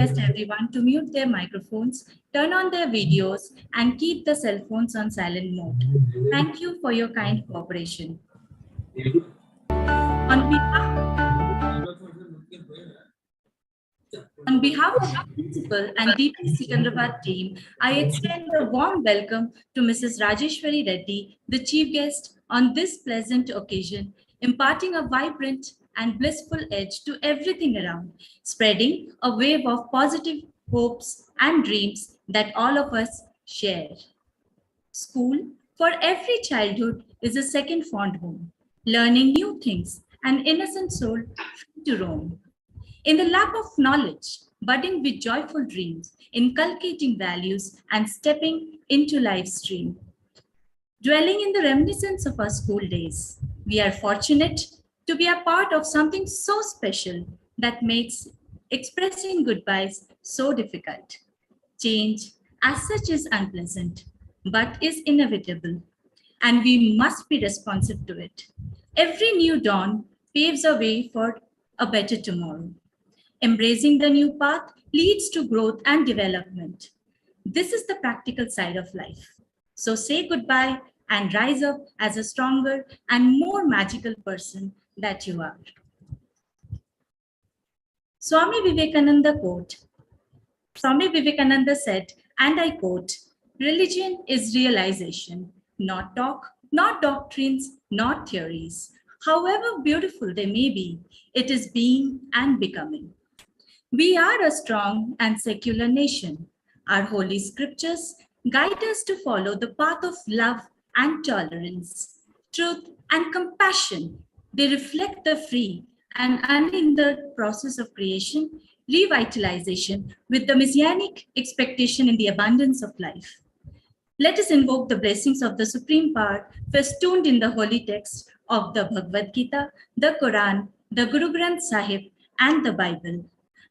request everyone to mute their microphones, turn on their videos, and keep the cell phones on silent mode. Thank you for your kind cooperation. On behalf of the principal and DP Secunderabad team, I extend a warm welcome to Mrs. Rajeshwari Reddy, the chief guest on this pleasant occasion, imparting a vibrant and blissful edge to everything around, spreading a wave of positive hopes and dreams that all of us share. School, for every childhood, is a second fond home, learning new things, an innocent soul free to roam. In the lap of knowledge, budding with joyful dreams, inculcating values, and stepping into life's stream. Dwelling in the reminiscence of our school days, we are fortunate to be a part of something so special that makes expressing goodbyes so difficult. Change, as such, is unpleasant, but is inevitable, and we must be responsive to it. Every new dawn paves a way for a better tomorrow. Embracing the new path leads to growth and development. This is the practical side of life. So say goodbye and rise up as a stronger and more magical person that you are. Swami Vivekananda quote. Swami Vivekananda said, and I quote, "Religion is realization, not talk, not doctrines, not theories. However beautiful they may be, it is being and becoming." We are a strong and secular nation. Our holy scriptures guide us to follow the path of love and tolerance, truth and compassion. They reflect the free and unhindered process of creation, revitalization with the messianic expectation in the abundance of life. Let us invoke the blessings of the supreme power festooned in the holy text of the Bhagavad Gita, the Quran, the Guru Granth Sahib, and the Bible.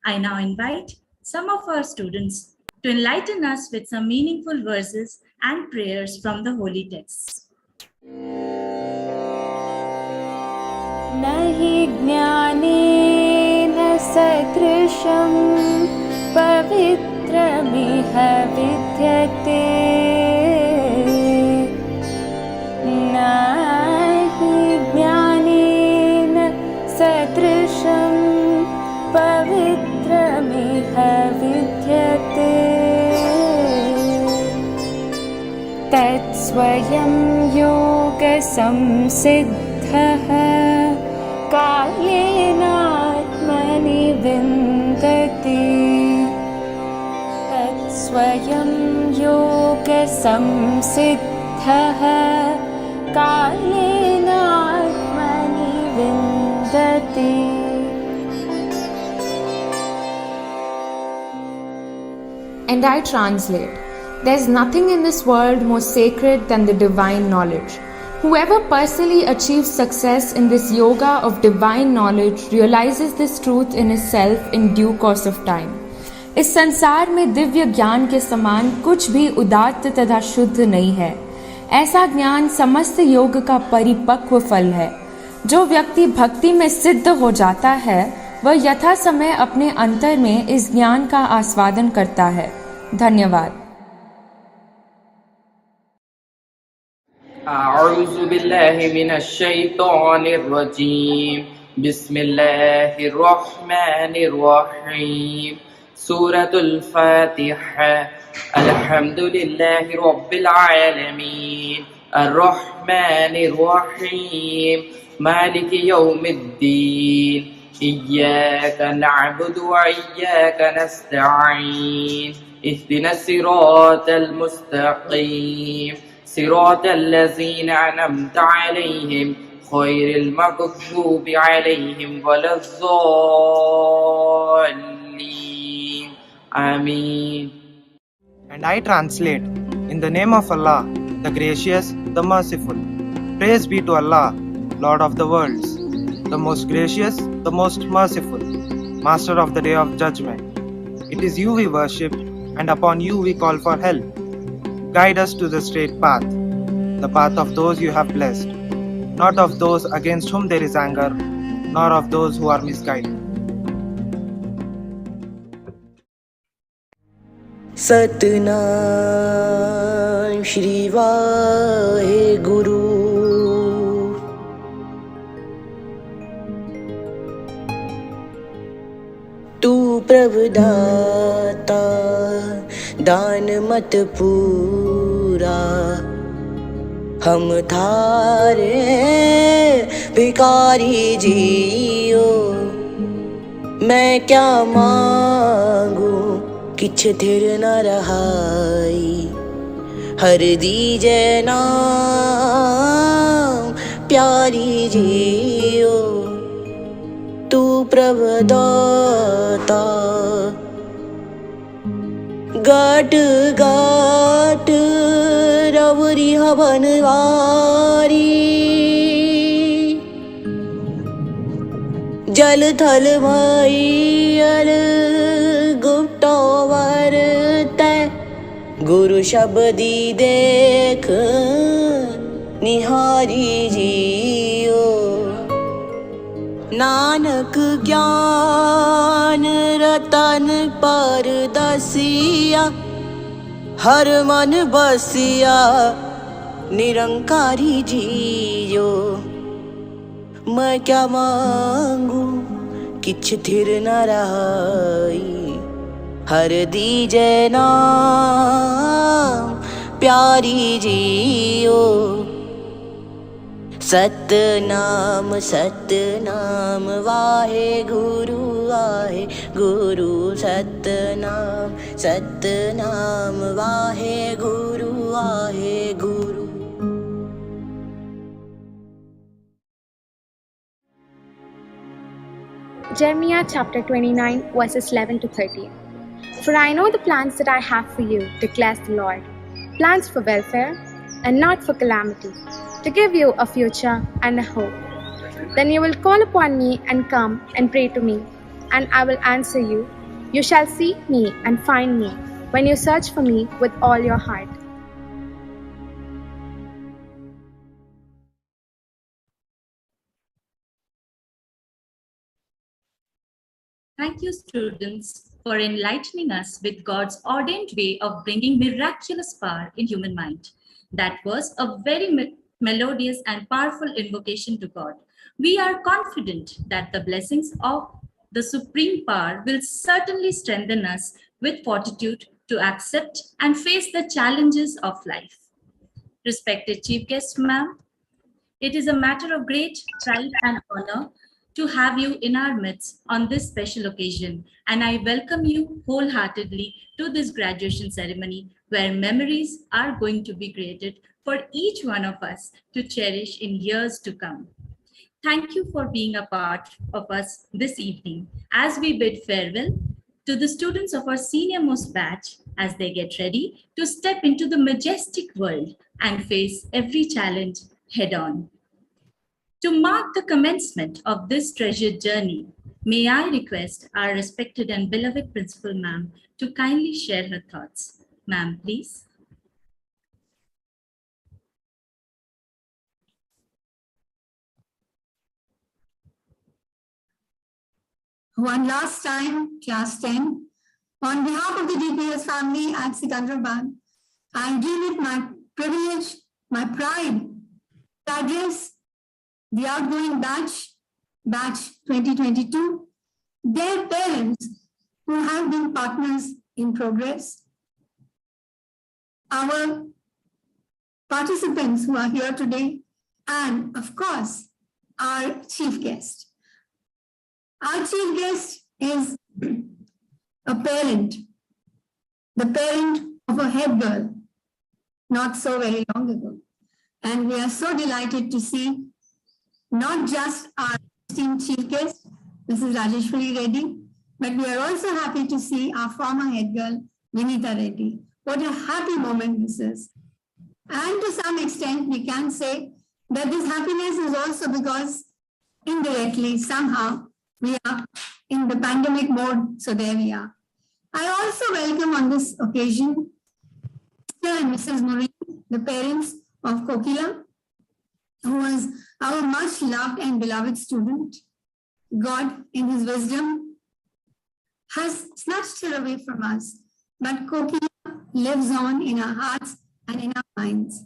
I now invite some of our students to enlighten us with some meaningful verses and prayers from the holy texts. Nahi jnanena sadrisham pavitramiha vidyate Nahi jnanena sadrisham pavitramiha vidyate Tat swayam yoga samsiddhaha कालेनात्मनि विन्दति तत्स्वयं योगसंसिद्धः कालेनात्मनि विन्दति And I translate, there's nothing in this world more sacred than the divine knowledge. Whoever personally achieves success in this yoga of divine knowledge realizes this truth in his self in due course of time. इस संसार में दिव्य ज्ञान के समान कुछ भी उदात्त तथा शुद्ध नहीं है. ऐसा ज्ञान समस्त योग का परिपक्व फल है. जो व्यक्ति भक्ति में सिद्ध हो जाता है, वह यथा समय अपने अंतर में इस ज्ञान का आस्वादन करता है. धन्यवाद. أعوذ بالله من الشيطان الرجيم بسم الله الرحمن الرحيم سورة الفاتحة الحمد لله رب العالمين الرحمن الرحيم مالك يوم الدين إياك نعبد وإياك نستعين اهدنا الصراط المستقيم صراط الذين أنعمت عليهم غير المغضوب عليهم ولا الضالين آمين. And I translate, in the name of Allah, the gracious, the merciful. Praise be to Allah, Lord of the worlds, the most gracious, the most merciful, Master of the Day of Judgment. It is you we worship, and upon you we call for help. Guide us to the straight path, the path of those you have blessed, not of those against whom there is anger, nor of those who are misguided. Satnam Shri Waheguru. तू प्रभुदाता दान मत पूरा, हम थारे भिखारी जियो। मैं क्या मांगू किछ थिर न रहाई, हर दीजे नाम प्यारी जियो। तू प्रभुदाता गाट गाट रवरी हवनवारी, जल थल भैयल गुप्तोवर तै, गुरु शब्दी देख निहारी जियो। नानक ज्ञान रतन पर दसिया, हर मन बसिया निरंकारी जियो। मैं क्या मांगू किछ थिर न रहाई, हर दीजे नाम प्यारी जियो। Satnam Satnam Wahe Guru Satnam Satnam Wahe Guru. Jeremiah chapter 29 verses 11 to 13. For I know the plans that I have for you, declares the Lord, plans for welfare and not for calamity, to give you a future and a hope. Then you will call upon me and come and pray to me, and I will answer you. You shall seek me and find me when you search for me with all your heart. Thank you, students, for enlightening us with God's ordained way of bringing miraculous power in human mind. That was a very melodious and powerful invocation to God. We are confident that the blessings of the supreme power will certainly strengthen us with fortitude to accept and face the challenges of life. Respected Chief Guest, ma'am, it is a matter of great pride and honor to have you in our midst on this special occasion, and I welcome you wholeheartedly to this graduation ceremony where memories are going to be created for each one of us to cherish in years to come. Thank you for being a part of us this evening as we bid farewell to the students of our senior most batch as they get ready to step into the majestic world and face every challenge head on. To mark the commencement of this treasured journey, may I request our respected and beloved Principal Ma'am to kindly share her thoughts. Ma'am, please. One last time, class 10, on behalf of the DPS family at Sikandrabad, I deem it my privilege, my pride, to address the outgoing batch 2022, their parents who have been partners in progress, our participants who are here today, and of course, our chief guest. Our chief guest is a parent, the parent of a head girl, not so very long ago. And we are so delighted to see not just our esteemed chief guest, Mrs. Rajeshwari Reddy, but we are also happy to see our former head girl, Vinita Reddy. What a happy moment this is. And to some extent, we can say that this happiness is also because indirectly, somehow, we are in the pandemic mode, so there we are. I also welcome on this occasion Mr. and Mrs. Murray, the parents of Kokila, who was our much loved and beloved student. God, in his wisdom, has snatched her away from us. But Kokila lives on in our hearts and in our minds.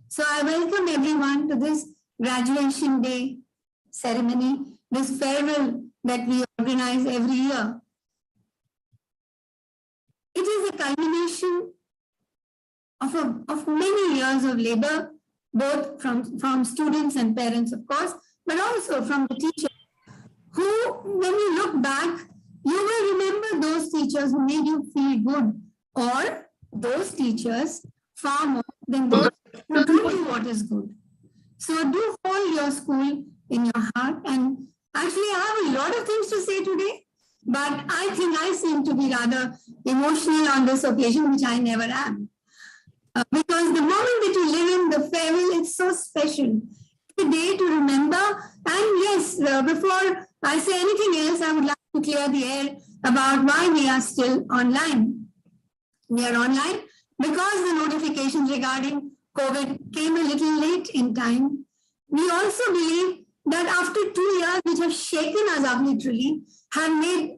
So I welcome everyone to this graduation day ceremony, this farewell that we organize every year. It is a culmination of many years of labor, both from students and parents, of course, but also from the teachers who, when you look back, you will remember those teachers who made you feel good, or those teachers far more than those who told you what is good. So do hold your school in your heart. And actually, I have a lot of things to say today, but I think I seem to be rather emotional on this occasion, which I never am. Because the moment that you live in, the farewell, is so special. It's a day to remember. And yes, before I say anything else, I would like to clear the air about why we are still online. We are online because the notifications regarding COVID came a little late in time. We also believe that after 2 years, which have shaken us up literally, have made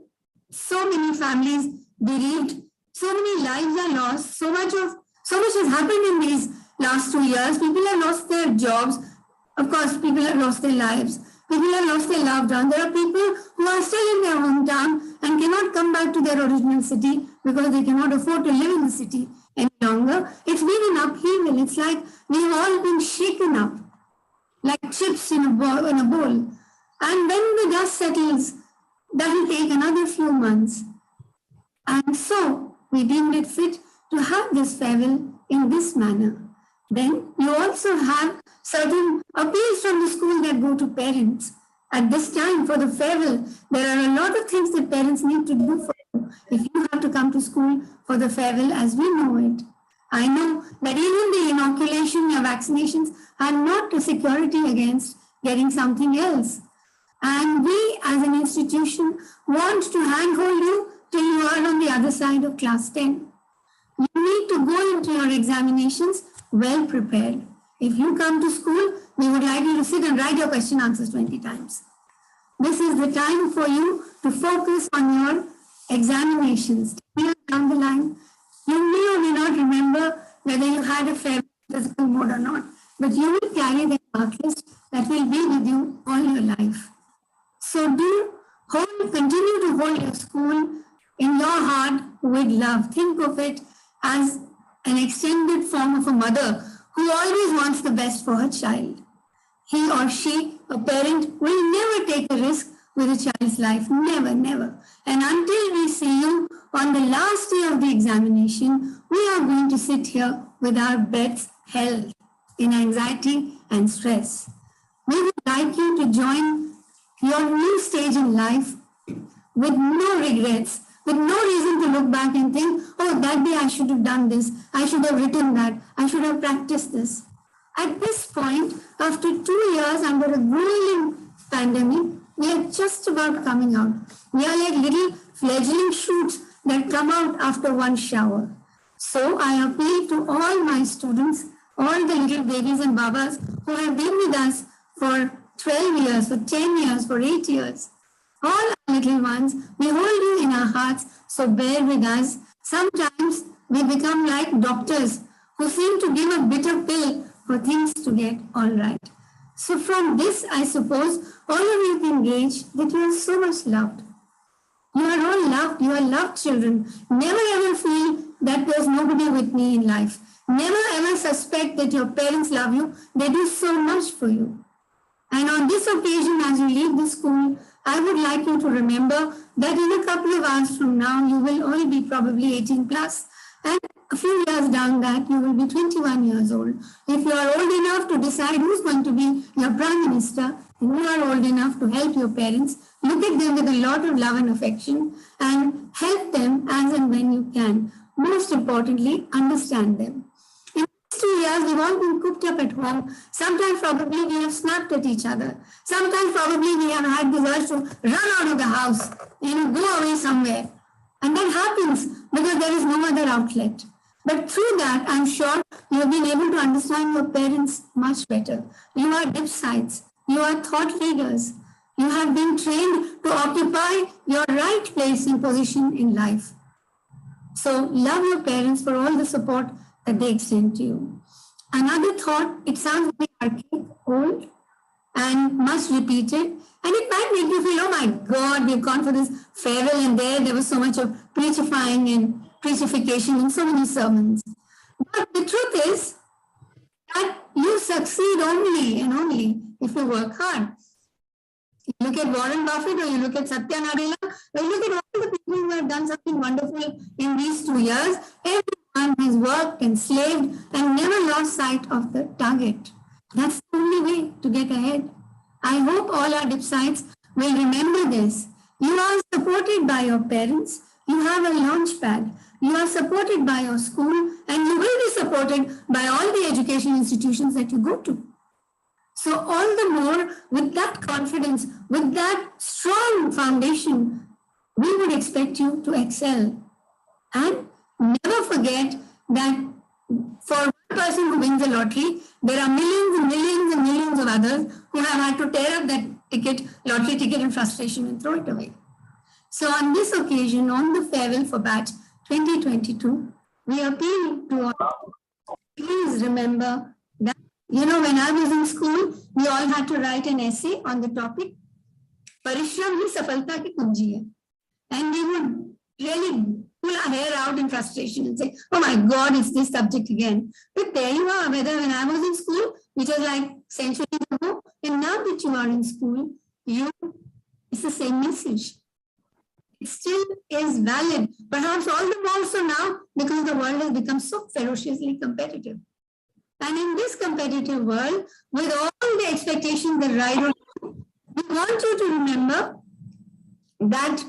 so many families bereaved, so many lives are lost, so much has happened in these last 2 years. People have lost their jobs. Of course, people have lost their lives. People have lost their loved ones. There are people who are still in their hometown and cannot come back to their original city because they cannot afford to live in the city any longer. It's been an upheaval. It's like we've all been shaken up, like chips in a bowl. And when the dust settles, that will take another few months. And so we deemed it fit to have this farewell in this manner. Then you also have certain appeals from the school that go to parents. At this time, for the farewell, there are a lot of things that parents need to do for you if you have to come to school for the farewell as we know it. I know that even the inoculation or vaccinations are not a security against getting something else. And we as an institution want to handhold you till you are on the other side of class 10. You need to go into your examinations well prepared. If you come to school, we would like you to sit and write your question answers 20 times. This is the time for you to focus on your examinations. Down the line, you may or may not remember whether you had a fair physical mode or not, but you will carry the mark list that will be with you all your life. So continue to hold your school in your heart with love. Think of it as an extended form of a mother who always wants the best for her child. He or she, a parent, will never take a risk with a child's life. Never, never. And until we see you on the last day of the examination, we are going to sit here with our breaths held in anxiety and stress. We would like you to join your new stage in life with no regrets, with no reason to look back and think, oh, that day I should have done this, I should have written that, I should have practiced this. At this point, after 2 years under a grueling pandemic, we are just about coming out. We are like little fledgling shoots that come out after one shower. So I appeal to all my students, all the little babies and babas who have been with us for 12 years, for 10 years, for 8 years. All our little ones, we hold you in our hearts, so bear with us. Sometimes we become like doctors who seem to give a bitter pill for things to get all right. So from this, I suppose, all of you can gauge that you are so much loved. You are all loved. You are loved children. Never ever feel that there's nobody with me in life. Never ever suspect that your parents love you. They do so much for you. And on this occasion, as you leave the school, I would like you to remember that in a couple of hours from now, you will all be probably 18 plus. And a few years down that, you will be 21 years old. If you are old enough to decide who's going to be your prime minister, and you are old enough to help your parents, look at them with a lot of love and affection and help them as and when you can. Most importantly, understand them. In these 2 years, we've all been cooped up at home. Sometimes probably we have snapped at each other. Sometimes probably we have had the urge to run out of the house, go away somewhere. And that happens because there is no other outlet. But through that, I'm sure you have been able to understand your parents much better. You are dipsites. You are thought leaders. You have been trained to occupy your right place and position in life. So love your parents for all the support that they extend to you. Another thought, it sounds very archaic, old, and much repeated. And it might make you feel, oh my God, we've gone for this farewell, and there was so much of preachifying and preachification in so many sermons. But the truth is that you succeed only and only if you work hard. You look at Warren Buffett, or you look at Satya Nadella, or you look at all the people who have done something wonderful in these 2 years. Everyone has worked and slaved and never lost sight of the target. That's the only way to get ahead. I hope all our dipsites will remember this. You are supported by your parents. You have a launch pad. You are supported by your school, and you will be supported by all the education institutions that you go to. So all the more, with that confidence, with that strong foundation, we would expect you to excel. And never forget that for one person who wins the lottery, there are millions and millions and millions of others who have had to tear up that lottery ticket in frustration and throw it away. So on this occasion, on the farewell for batch 2022, we appeal to all, please remember that, when I was in school, we all had to write an essay on the topic, Parishram hi safalta ki kunji hai. And we would really pull our hair out in frustration and say, oh my God, it's this subject again. But there you are, whether when I was in school, which was like centuries ago, and now that you are in school, it's the same message. It still is valid, perhaps all the more so now, because the world has become so ferociously competitive. And in this competitive world, with all the expectations that ride on you, we want you to remember that,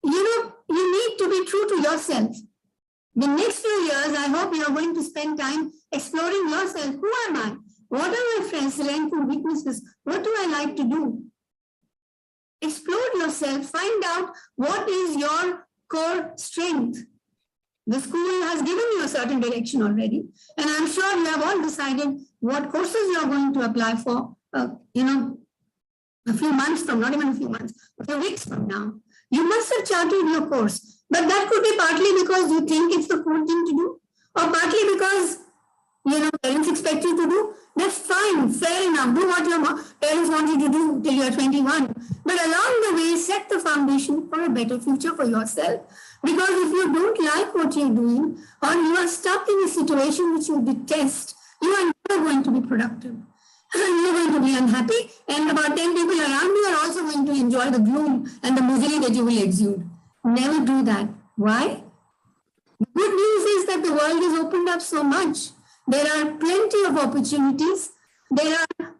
you need to be true to yourself. The next few years, I hope you are going to spend time exploring yourself. Who am I? What are my friends' strengths and weaknesses? What do I like to do? Explore yourself. Find out what is your core strength. The school has given you a certain direction already, and I'm sure you have all decided what courses you are going to apply for, a few months from, not even a few months, a few weeks from now. You must have charted your course, but that could be partly because you think it's the cool thing to do, or partly because, parents expect you to do. That's fine, fair enough. Do what your parents want you to do till you're 21. But along the way, set the foundation for a better future for yourself. Because if you don't like what you're doing, or you are stuck in a situation which you detest, you are never going to be productive. You're going to be unhappy, and about 10 people around you are also going to enjoy the gloom and the misery that you will exude. Never do that. Why? The good news is that the world is opened up so much. There are plenty of opportunities. There are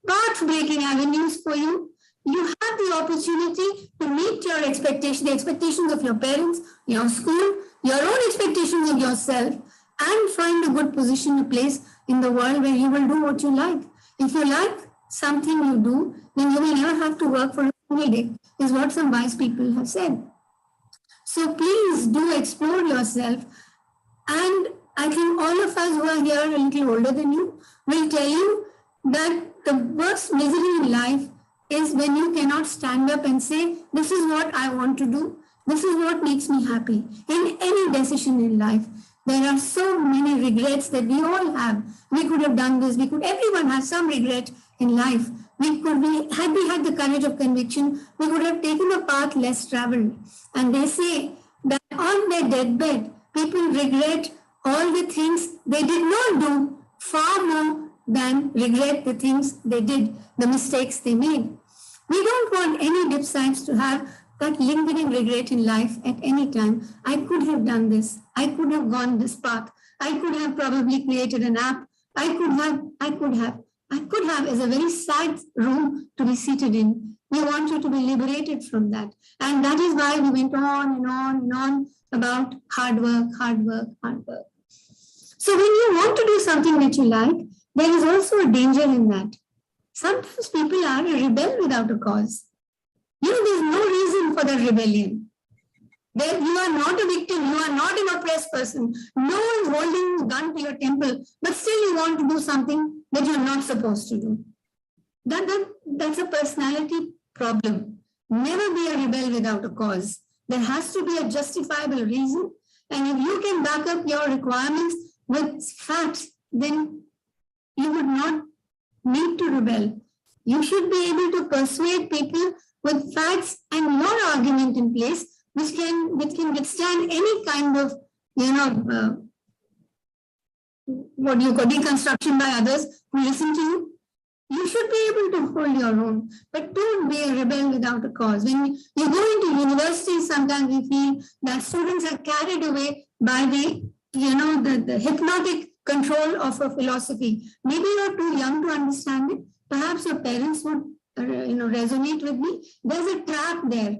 path-breaking avenues for you. You have the opportunity to meet your expectations, the expectations of your parents, your school, your own expectations of yourself, and find a good position, a place in the world where you will do what you like. If you like something you do, then you will never have to work for a single day, is what some wise people have said. So please do explore yourself. And I think all of us who are here a little older than you will tell you that the worst misery in life is when you cannot stand up and say, this is what I want to do. This is what makes me happy. In any decision in life, there are so many regrets that we all have. We could have done this. Everyone has some regret in life. Had we had the courage of conviction, we could have taken a path less traveled. And they say that on their deathbed, people regret all the things they did not do far more than regret the things they did, the mistakes they made. We don't want any dipsites to have that lingering regret in life at any time. I could have done this. I could have gone this path. I could have probably created an app. I could have is a very sad room to be seated in. We want you to be liberated from that. And that is why we went on and on and on about hard work, hard work, hard work. So when you want to do something that you like, there is also a danger in that. Sometimes people are a rebel without a cause. There's no reason for the rebellion. You are not a victim. You are not an oppressed person. No one's holding a gun to your temple, but still you want to do something that you're not supposed to do. That's a personality problem. Never be a rebel without a cause. There has to be a justifiable reason, And if you can back up your requirements with facts, then you would not need to rebel. You should be able to persuade people with facts and your argument in place, which can withstand any kind of, what do you call deconstruction by others who listen to you. You should be able to hold your own, but don't be a rebel without a cause. When you go into universities, sometimes we feel that students are carried away by the hypnotic control of a philosophy. Maybe you're too young to understand it. Perhaps your parents would resonate with me. There's a trap there.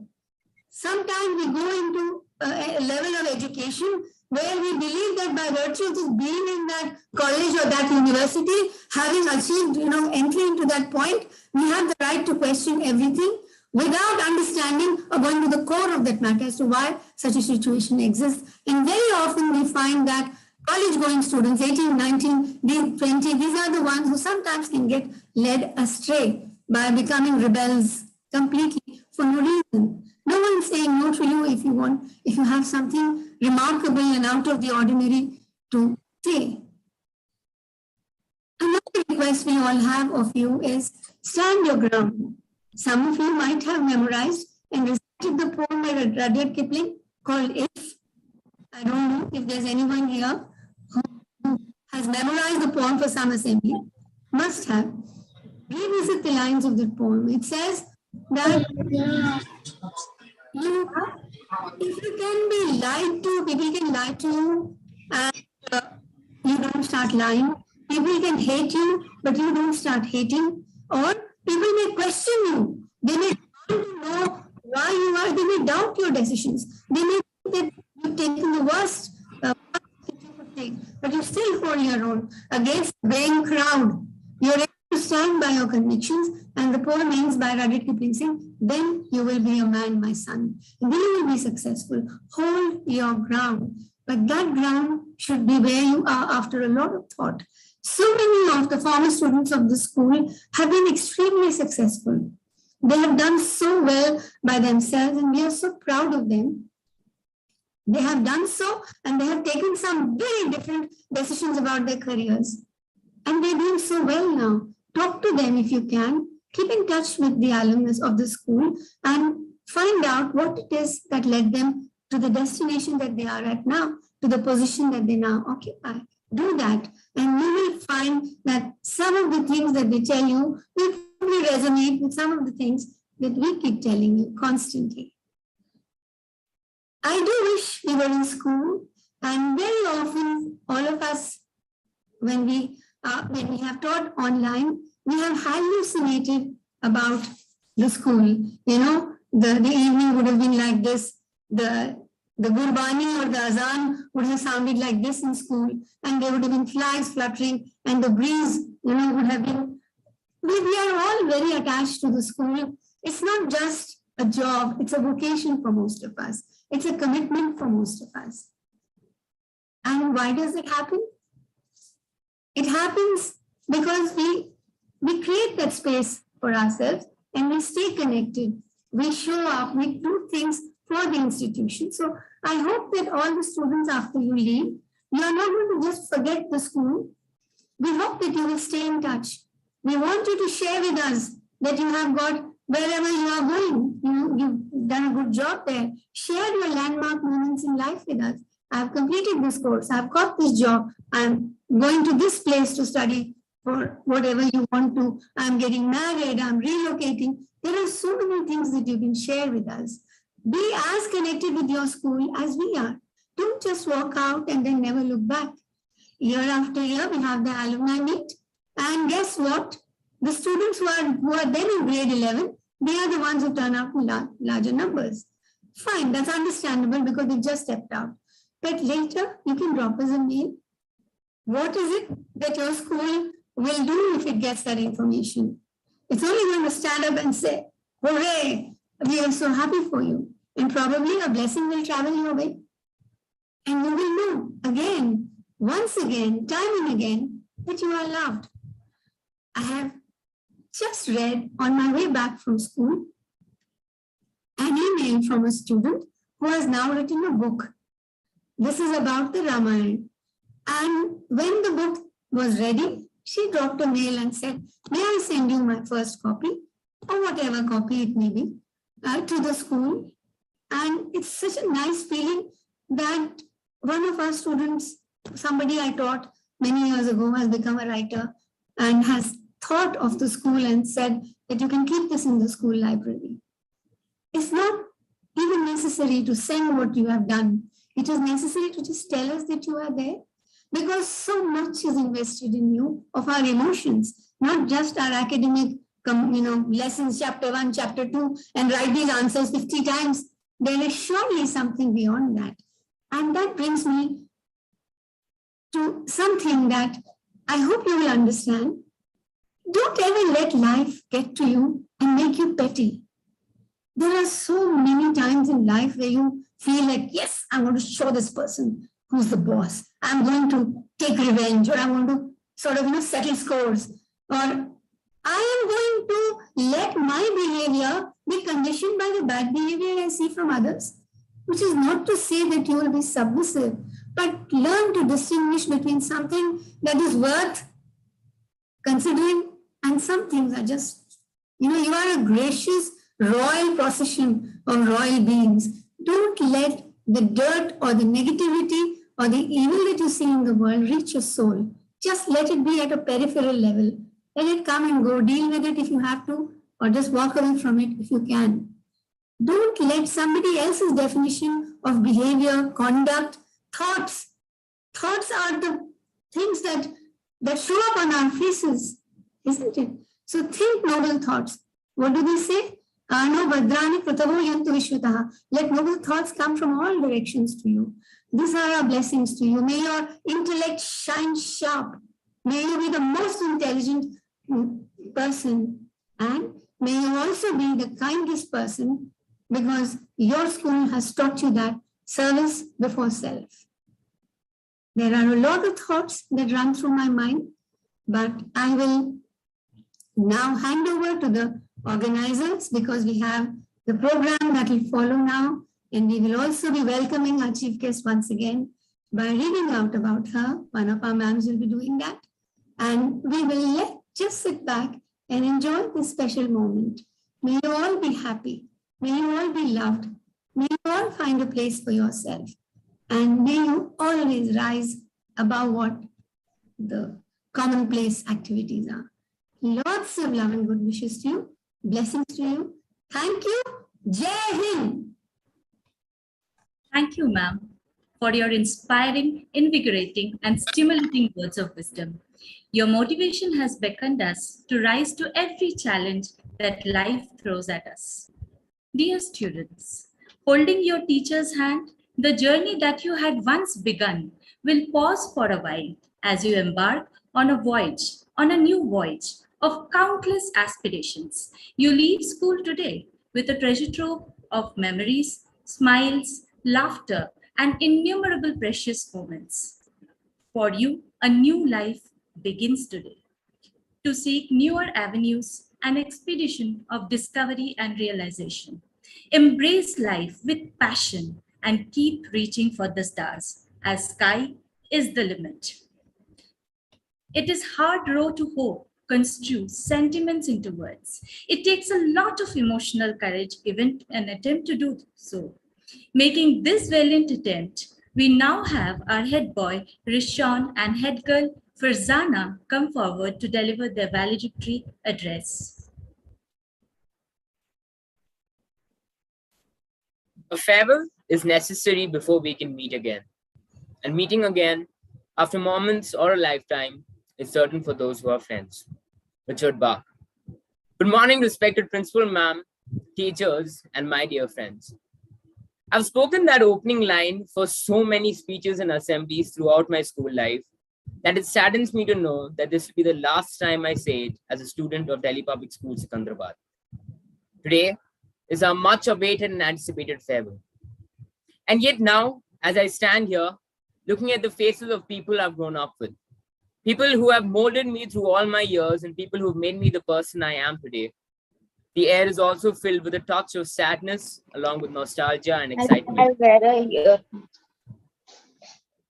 Sometimes we go into a level of education where we believe that by virtue of just being in that college or that university, having achieved, entry into that point, we have the right to question everything without understanding or going to the core of that matter as to why such a situation exists. And very often we find that college-going students, 18, 19, 20, these are the ones who sometimes can get led astray by becoming rebels completely for no reason. No one is saying no to you if you have something remarkable and out of the ordinary to say. Another request we all have of you is stand your ground. Some of you might have memorized and recited the poem by Rudyard Kipling called If. I don't know if there's anyone here who has memorized the poem for some assembly. Must have. Revisit the lines of the poem. It says that if you can be lied to, people can lie to you and you don't start lying. People can hate you, but you don't start hating. Or people may question you. They may want to know why you are. They may doubt your decisions. They may think that you've taken the worst that you could take, but you still hold your own against the braying crowd. You're able to stand by your convictions. And the poem ends by Rudyard Kipling saying, then you will be a man, my son. Then you will be successful. Hold your ground. But that ground should be where you are after a lot of thought. So many of the former students of the school have been extremely successful. They have done so well by themselves and we are so proud of them. They have done so and they have taken some very different decisions about their careers. And they're doing so well now. Talk to them if you can. Keep in touch with the alumnus of the school and find out what it is that led them to the destination that they are at now, to the position that they now occupy. Do that, and you will find that some of the things that they tell you will probably resonate with some of the things that we keep telling you constantly. I do wish we were in school, and very often all of us, when we have taught online, we have hallucinated about the school. The evening would have been like this. The Gurbani or the Azan would have sounded like this in school, and there would have been flies fluttering, and the breeze, would have been. We are all very attached to the school. It's not just a job, it's a vocation for most of us. It's a commitment for most of us. And why does it happen? It happens because we create that space for ourselves and we stay connected. We show up, we do things for the institution. So I hope that all the students after you leave, you are not going to just forget the school. We hope that you will stay in touch. We want you to share with us that you have got wherever you are going. You've done a good job there. Share your landmark moments in life with us. I've completed this course. I've got this job. I'm going to this place to study for whatever you want to. I'm getting married. I'm relocating. There are so many things that you can share with us. Be as connected with your school as we are. Don't just walk out and then never look back. Year after year, we have the alumni meet. And guess what? The students who are then in grade 11, they are the ones who turn out in larger numbers. Fine, that's understandable because they just stepped out. But later, you can drop us a mail. What is it that your school will do if it gets that information? It's only going to stand up and say, hooray, we are so happy for you. And probably a blessing will travel your way. And you will know again, once again, time and again, that you are loved. I have just read on my way back from school an email from a student who has now written a book. this is about the Ramayana. And when the book was ready, she dropped a mail and said, may I send you my first copy, or whatever copy it may be, to the school. And it's such a nice feeling that one of our students, somebody I taught many years ago, has become a writer and has thought of the school and said that you can keep this in the school library. It's not even necessary to send what you have done. It is necessary to just tell us that you are there, because so much is invested in you of our emotions, not just our academic lessons, chapter 1, chapter 2, and write these answers 50 times. There is surely something beyond that. And that brings me to something that I hope you will understand. Don't ever let life get to you and make you petty. There are so many times in life where you feel like, yes, I'm going to show this person who's the boss. I'm going to take revenge, or I'm going to sort of, settle scores. Or I am going to let my behavior be conditioned by the bad behavior I see from others, which is not to say that you will be submissive, but learn to distinguish between something that is worth considering and some things are just, you are a gracious royal procession of royal beings. Don't let the dirt or the negativity or the evil that you see in the world reach your soul. Just let it be at a peripheral level. Let it come and go. Deal with it if you have to, or just walk away from it if you can. Don't let somebody else's definition of behavior, conduct, thoughts are the things that show up on our faces, isn't it? So think noble thoughts. What do they say? Ano Badrani Pratavo Yantu Vishwataha. Let noble thoughts come from all directions to you. These are our blessings to you. May your intellect shine sharp. May you be the most intelligent person, and may you also be the kindest person, because your school has taught you that service before self. There are a lot of thoughts that run through my mind, but I will now hand over to the organizers, because we have the program that will follow now, and we will also be welcoming our chief guest once again by reading out about her. One of our ma'ams will be doing that, and we will just sit back and enjoy this special moment. May you all be happy. May you all be loved. May you all find a place for yourself. And may you always rise above what the commonplace activities are. Lots of love and good wishes to you. Blessings to you. Thank you. Jai Hind. Thank you, ma'am, for your inspiring, invigorating, and stimulating words of wisdom. Your motivation has beckoned us to rise to every challenge that life throws at us. Dear students, holding your teacher's hand, the journey that you had once begun will pause for a while as you embark on a new voyage of countless aspirations. You leave school today with a treasure trove of memories, smiles, laughter, and innumerable precious moments. For you, a new life begins today. To seek newer avenues, an expedition of discovery and realization. Embrace life with passion and keep reaching for the stars, as sky is the limit. It is hard road to hope, construe sentiments into words. It takes a lot of emotional courage, even an attempt to do so. Making this valiant attempt, we now have our head boy, Rishon, and head girl, Farzana, come forward to deliver their valedictory address. A farewell is necessary before we can meet again. And meeting again, after moments or a lifetime, is certain for those who are friends. Richard Bach. Good morning, respected principal ma'am, teachers, and my dear friends. I've spoken that opening line for so many speeches and assemblies throughout my school life that it saddens me to know that this will be the last time I say it as a student of Delhi Public School, Secunderabad. Today is our much awaited and anticipated farewell. And yet now, as I stand here, looking at the faces of people I've grown up with, people who have molded me through all my years and people who've made me the person I am today, the air is also filled with a touch of sadness along with nostalgia and excitement.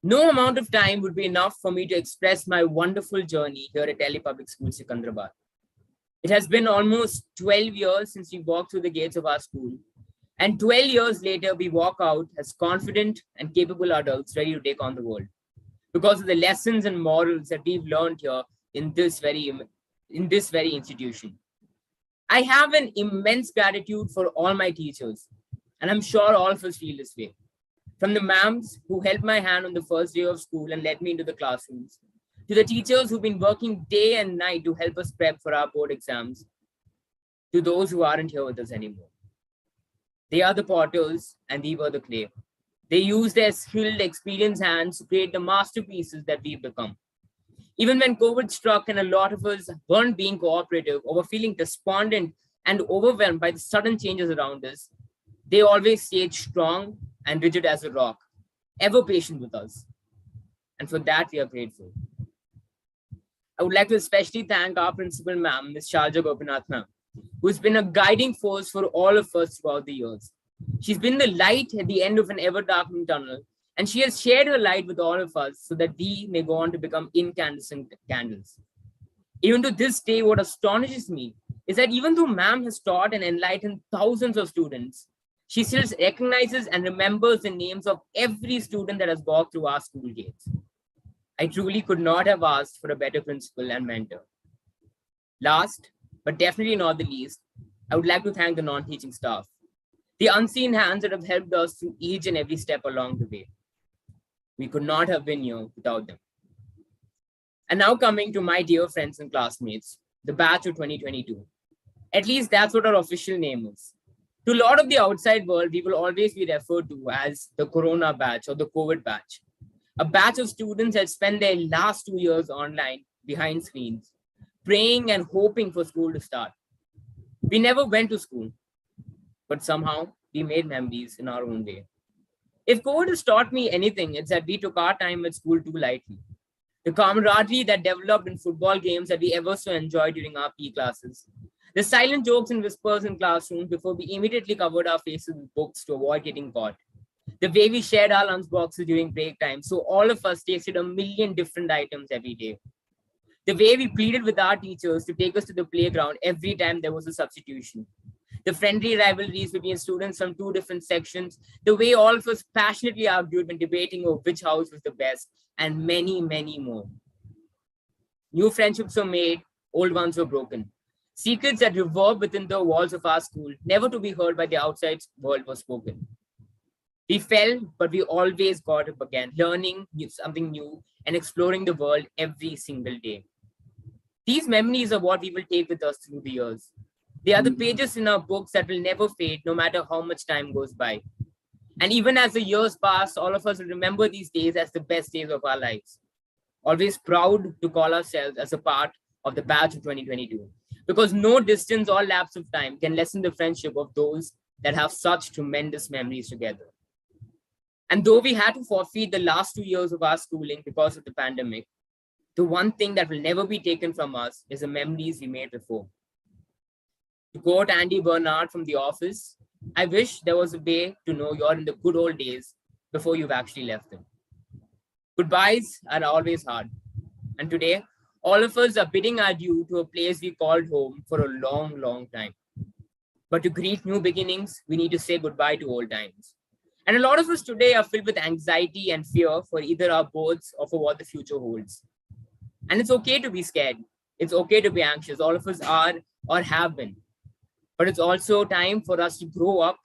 No amount of time would be enough for me to express my wonderful journey here at Delhi Public School, Secunderabad. It has been almost 12 years since we walked through the gates of our school. And 12 years later, we walk out as confident and capable adults ready to take on the world because of the lessons and morals that we've learned here in this very institution. I have an immense gratitude for all my teachers, and I'm sure all of us feel this way. From the ma'ams who held my hand on the first day of school and led me into the classrooms, to the teachers who've been working day and night to help us prep for our board exams, to those who aren't here with us anymore. They are the potters and we were the clay. They use their skilled, experienced hands to create the masterpieces that we've become. Even when COVID struck and a lot of us weren't being cooperative or were feeling despondent and overwhelmed by the sudden changes around us, they always stayed strong and rigid as a rock, ever patient with us. And for that, we are grateful. I would like to especially thank our principal ma'am, Ms. Sharja Gopinath ma'am, who's been a guiding force for all of us throughout the years. She's been the light at the end of an ever-darkening tunnel, and she has shared her light with all of us so that we may go on to become incandescent candles. Even to this day, what astonishes me is that even though ma'am has taught and enlightened thousands of students, she still recognizes and remembers the names of every student that has walked through our school gates. I truly could not have asked for a better principal and mentor. Last, but definitely not the least, I would like to thank the non-teaching staff, the unseen hands that have helped us through each and every step along the way. We could not have been here without them. And now coming to my dear friends and classmates, the batch of 2022. At least that's what our official name is. To a lot of the outside world, we will always be referred to as the Corona batch or the COVID batch. A batch of students that spent their last 2 years online behind screens, praying and hoping for school to start. We never went to school, but somehow we made memories in our own way. If COVID has taught me anything, it's that we took our time at school too lightly. The camaraderie that developed in football games that we ever so enjoyed during our PE classes. The silent jokes and whispers in classrooms before we immediately covered our faces with books to avoid getting caught. The way we shared our lunch boxes during break time, so all of us tasted a million different items every day. The way we pleaded with our teachers to take us to the playground every time there was a substitution. The friendly rivalries between students from two different sections, the way all of us passionately argued when debating over which house was the best, and many, many more. New friendships were made, old ones were broken. Secrets that reverb within the walls of our school, never to be heard by the outside world, were spoken. We fell, but we always got up again, learning something new and exploring the world every single day. These memories are what we will take with us through the years. They are the pages in our books that will never fade, no matter how much time goes by. And even as the years pass, all of us will remember these days as the best days of our lives. Always proud to call ourselves as a part of the batch of 2022. Because no distance or lapse of time can lessen the friendship of those that have such tremendous memories together. And though we had to forfeit the last 2 years of our schooling because of the pandemic, the one thing that will never be taken from us is the memories we made before. To quote Andy Bernard from The Office, I wish there was a way to know you're in the good old days before you've actually left them. Goodbyes are always hard. And today, all of us are bidding adieu to a place we called home for a long, long time. But to greet new beginnings, we need to say goodbye to old times. And a lot of us today are filled with anxiety and fear for either our boards or for what the future holds. And it's okay to be scared. It's okay to be anxious. All of us are or have been. But it's also time for us to grow up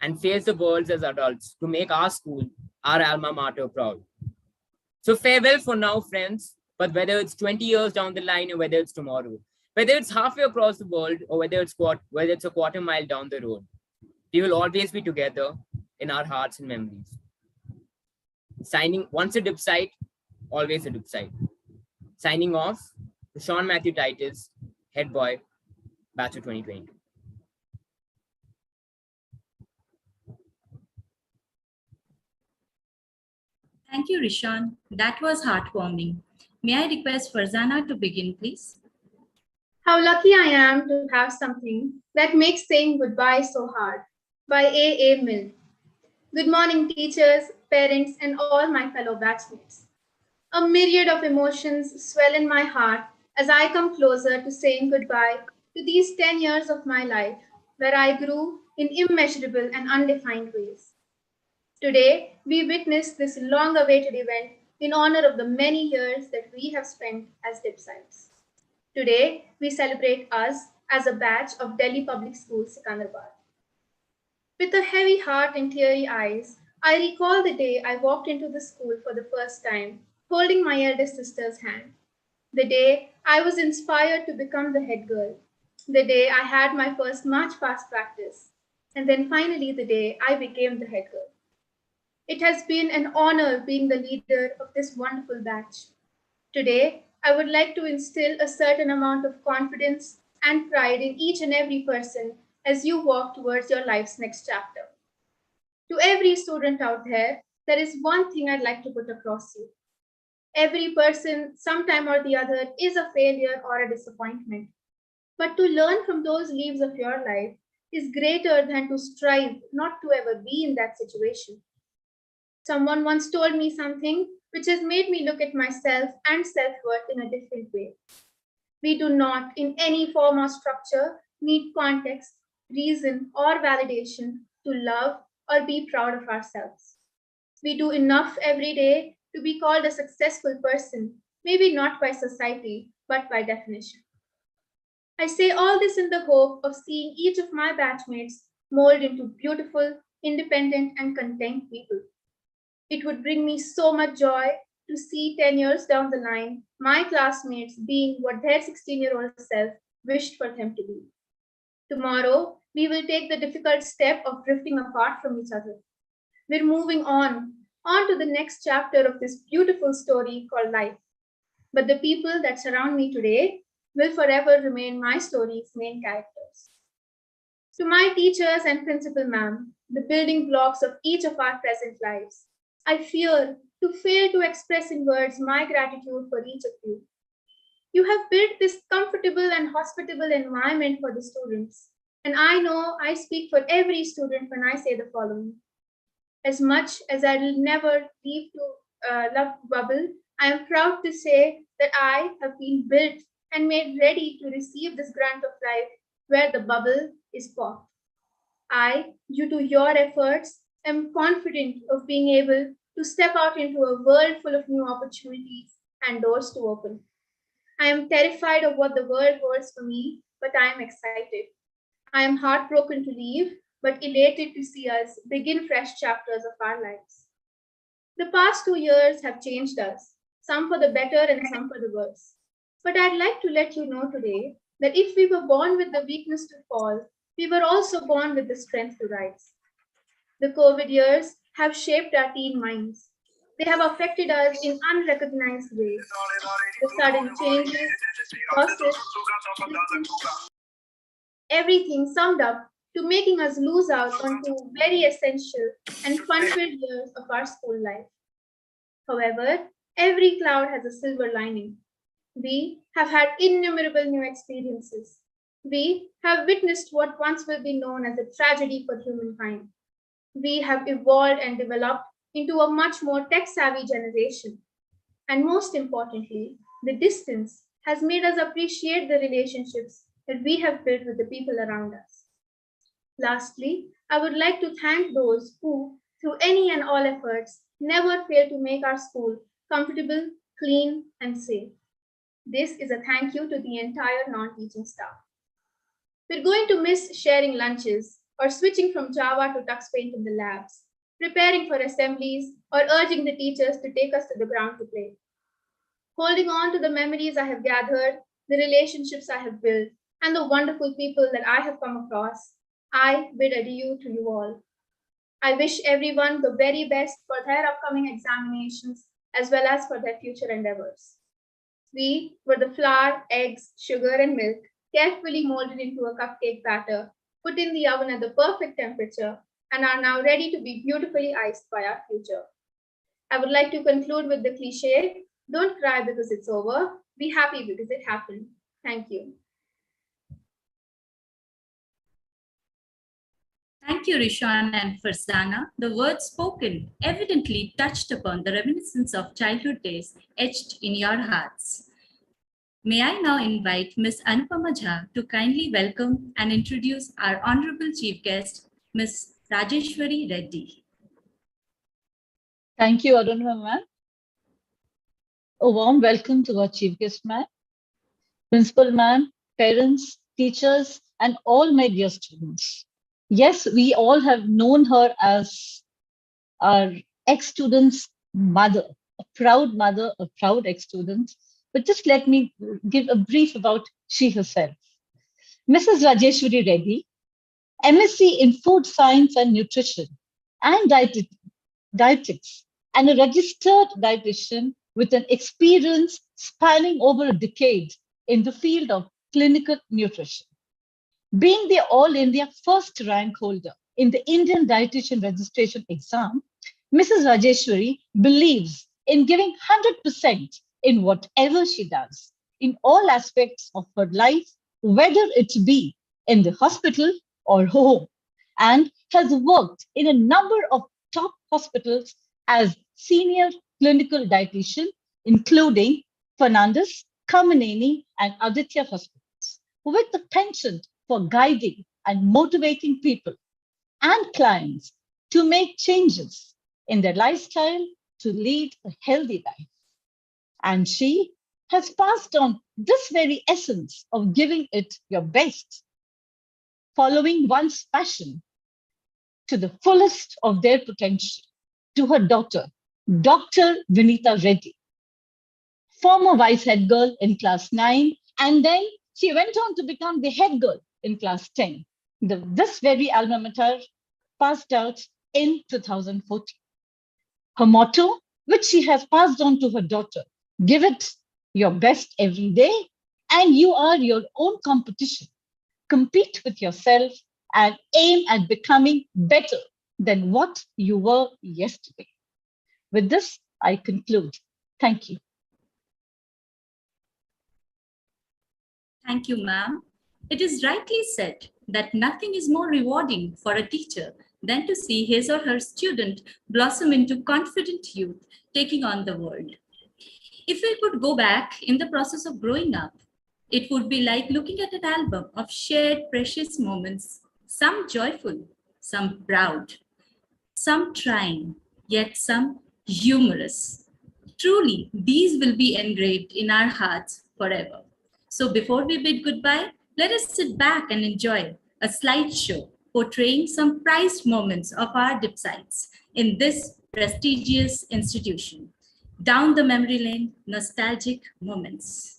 and face the world as adults to make our school, our alma mater proud. So farewell for now, friends. But whether it's 20 years down the line or whether it's tomorrow, whether it's halfway across the world or whether it's a quarter mile down the road, we will always be together in our hearts and memories. Signing once a dip site, always a dip site. Signing off, Sean Matthew Titus, head boy, batch of 2022. Thank you, Rishan. That was heartwarming. May I request Farzana to begin, please? How lucky I am to have something that makes saying goodbye so hard, by A. A. Mill. Good morning, teachers, parents, and all my fellow batchmates. A myriad of emotions swell in my heart as I come closer to saying goodbye to these 10 years of my life, where I grew in immeasurable and undefined ways. Today, we witness this long awaited event in honor of the many years that we have spent as Dipsites. Today, we celebrate us as a batch of Delhi Public Schools, Secunderabad. With a heavy heart and teary eyes, I recall the day I walked into the school for the first time, holding my eldest sister's hand. The day I was inspired to become the head girl. The day I had my first march past practice. And then finally, the day I became the head girl. It has been an honor being the leader of this wonderful batch. Today, I would like to instill a certain amount of confidence and pride in each and every person as you walk towards your life's next chapter. To every student out there is one thing I'd like to put across you. Every person, sometime or the other, is a failure or a disappointment. But to learn from those leaves of your life is greater than to strive not to ever be in that situation. Someone once told me something which has made me look at myself and self-worth in a different way. We do not, in any form or structure, need context, reason, or validation to love or be proud of ourselves. We do enough every day to be called a successful person, maybe not by society, but by definition. I say all this in the hope of seeing each of my batchmates mold into beautiful, independent, and content people. It would bring me so much joy to see 10 years down the line, my classmates being what their 16-year-old self wished for them to be. Tomorrow, we will take the difficult step of drifting apart from each other. We're moving on to the next chapter of this beautiful story called life. But the people that surround me today will forever remain my story's main characters. To my teachers and principal ma'am, the building blocks of each of our present lives, I fear to fail to express in words my gratitude for each of you. You have built this comfortable and hospitable environment for the students, and I know I speak for every student when I say the following. As much as I will never leave to love bubble, I am proud to say that I have been built and made ready to receive this grant of life where the bubble is popped. I, due to your efforts, am confident of being able to step out into a world full of new opportunities and doors to open. I am terrified of what the world holds for me, but I am excited. I am heartbroken to leave, but elated to see us begin fresh chapters of our lives. The past 2 years have changed us, some for the better and some for the worse. But I'd like to let you know today that if we were born with the weakness to fall, we were also born with the strength to rise. The COVID years have shaped our teen minds. They have affected us in unrecognized ways. The sudden changes, losses, everything summed up to making us lose out on 2 very essential and fun-filled years of our school life. However, every cloud has a silver lining. We have had innumerable new experiences. We have witnessed what once will be known as a tragedy for humankind. We have evolved and developed into a much more tech-savvy generation. And most importantly, the distance has made us appreciate the relationships that we have built with the people around us. Lastly, I would like to thank those who, through any and all efforts, never fail to make our school comfortable, clean, and safe. This is a thank you to the entire non-teaching staff. We're going to miss sharing lunches or switching from Java to Tux Paint in the labs, preparing for assemblies, or urging the teachers to take us to the ground to play. Holding on to the memories I have gathered, the relationships I have built, and the wonderful people that I have come across, I bid adieu to you all. I wish everyone the very best for their upcoming examinations as well as for their future endeavors. We were the flour, eggs, sugar, and milk carefully molded into a cupcake batter, put in the oven at the perfect temperature, and are now ready to be beautifully iced by our future. I would like to conclude with the cliche, don't cry because it's over, be happy because it happened. Thank you. Thank you, Rishan and Farzana. The words spoken evidently touched upon the reminiscence of childhood days etched in your hearts. May I now invite Ms. Anupama Jha to kindly welcome and introduce our Honorable Chief Guest, Ms. Rajeshwari Reddy. Thank you, Arunma ma'am. A warm welcome to our Chief Guest ma'am, Principal ma'am, parents, teachers, and all my dear students. Yes, we all have known her as our ex-student's mother, a proud ex-student. But just let me give a brief about she herself. Mrs. Rajeshwari Reddy, MSc in Food Science and Nutrition and Dietetics, and a registered dietitian with an experience spanning over a decade in the field of clinical nutrition. Being the All India first rank holder in the Indian Dietitian Registration Exam, Mrs. Rajeshwari believes in giving 100% in whatever she does, in all aspects of her life, whether it be in the hospital or home, and has worked in a number of top hospitals as senior clinical dietitian, including Fernandez, Kamaneni, and Aditya hospitals, with the penchant for guiding and motivating people and clients to make changes in their lifestyle to lead a healthy life. And she has passed on this very essence of giving it your best, following one's passion to the fullest of their potential to her daughter, Dr. Vinita Reddy, former vice head girl in class 9, and then she went on to become the head girl in class 10. This very alma mater passed out in 2014. Her motto, which she has passed on to her daughter, give it your best every day, and you are your own competition. Compete with yourself and aim at becoming better than what you were yesterday. With this, I conclude. Thank you. Thank you, ma'am. It is rightly said that nothing is more rewarding for a teacher than to see his or her student blossom into confident youth taking on the world. If we could go back in the process of growing up, it would be like looking at an album of shared precious moments, some joyful, some proud, some trying, yet some humorous. Truly, these will be engraved in our hearts forever. So before we bid goodbye, let us sit back and enjoy a slideshow portraying some prized moments of our dipsites in this prestigious institution. Down the memory lane, nostalgic moments.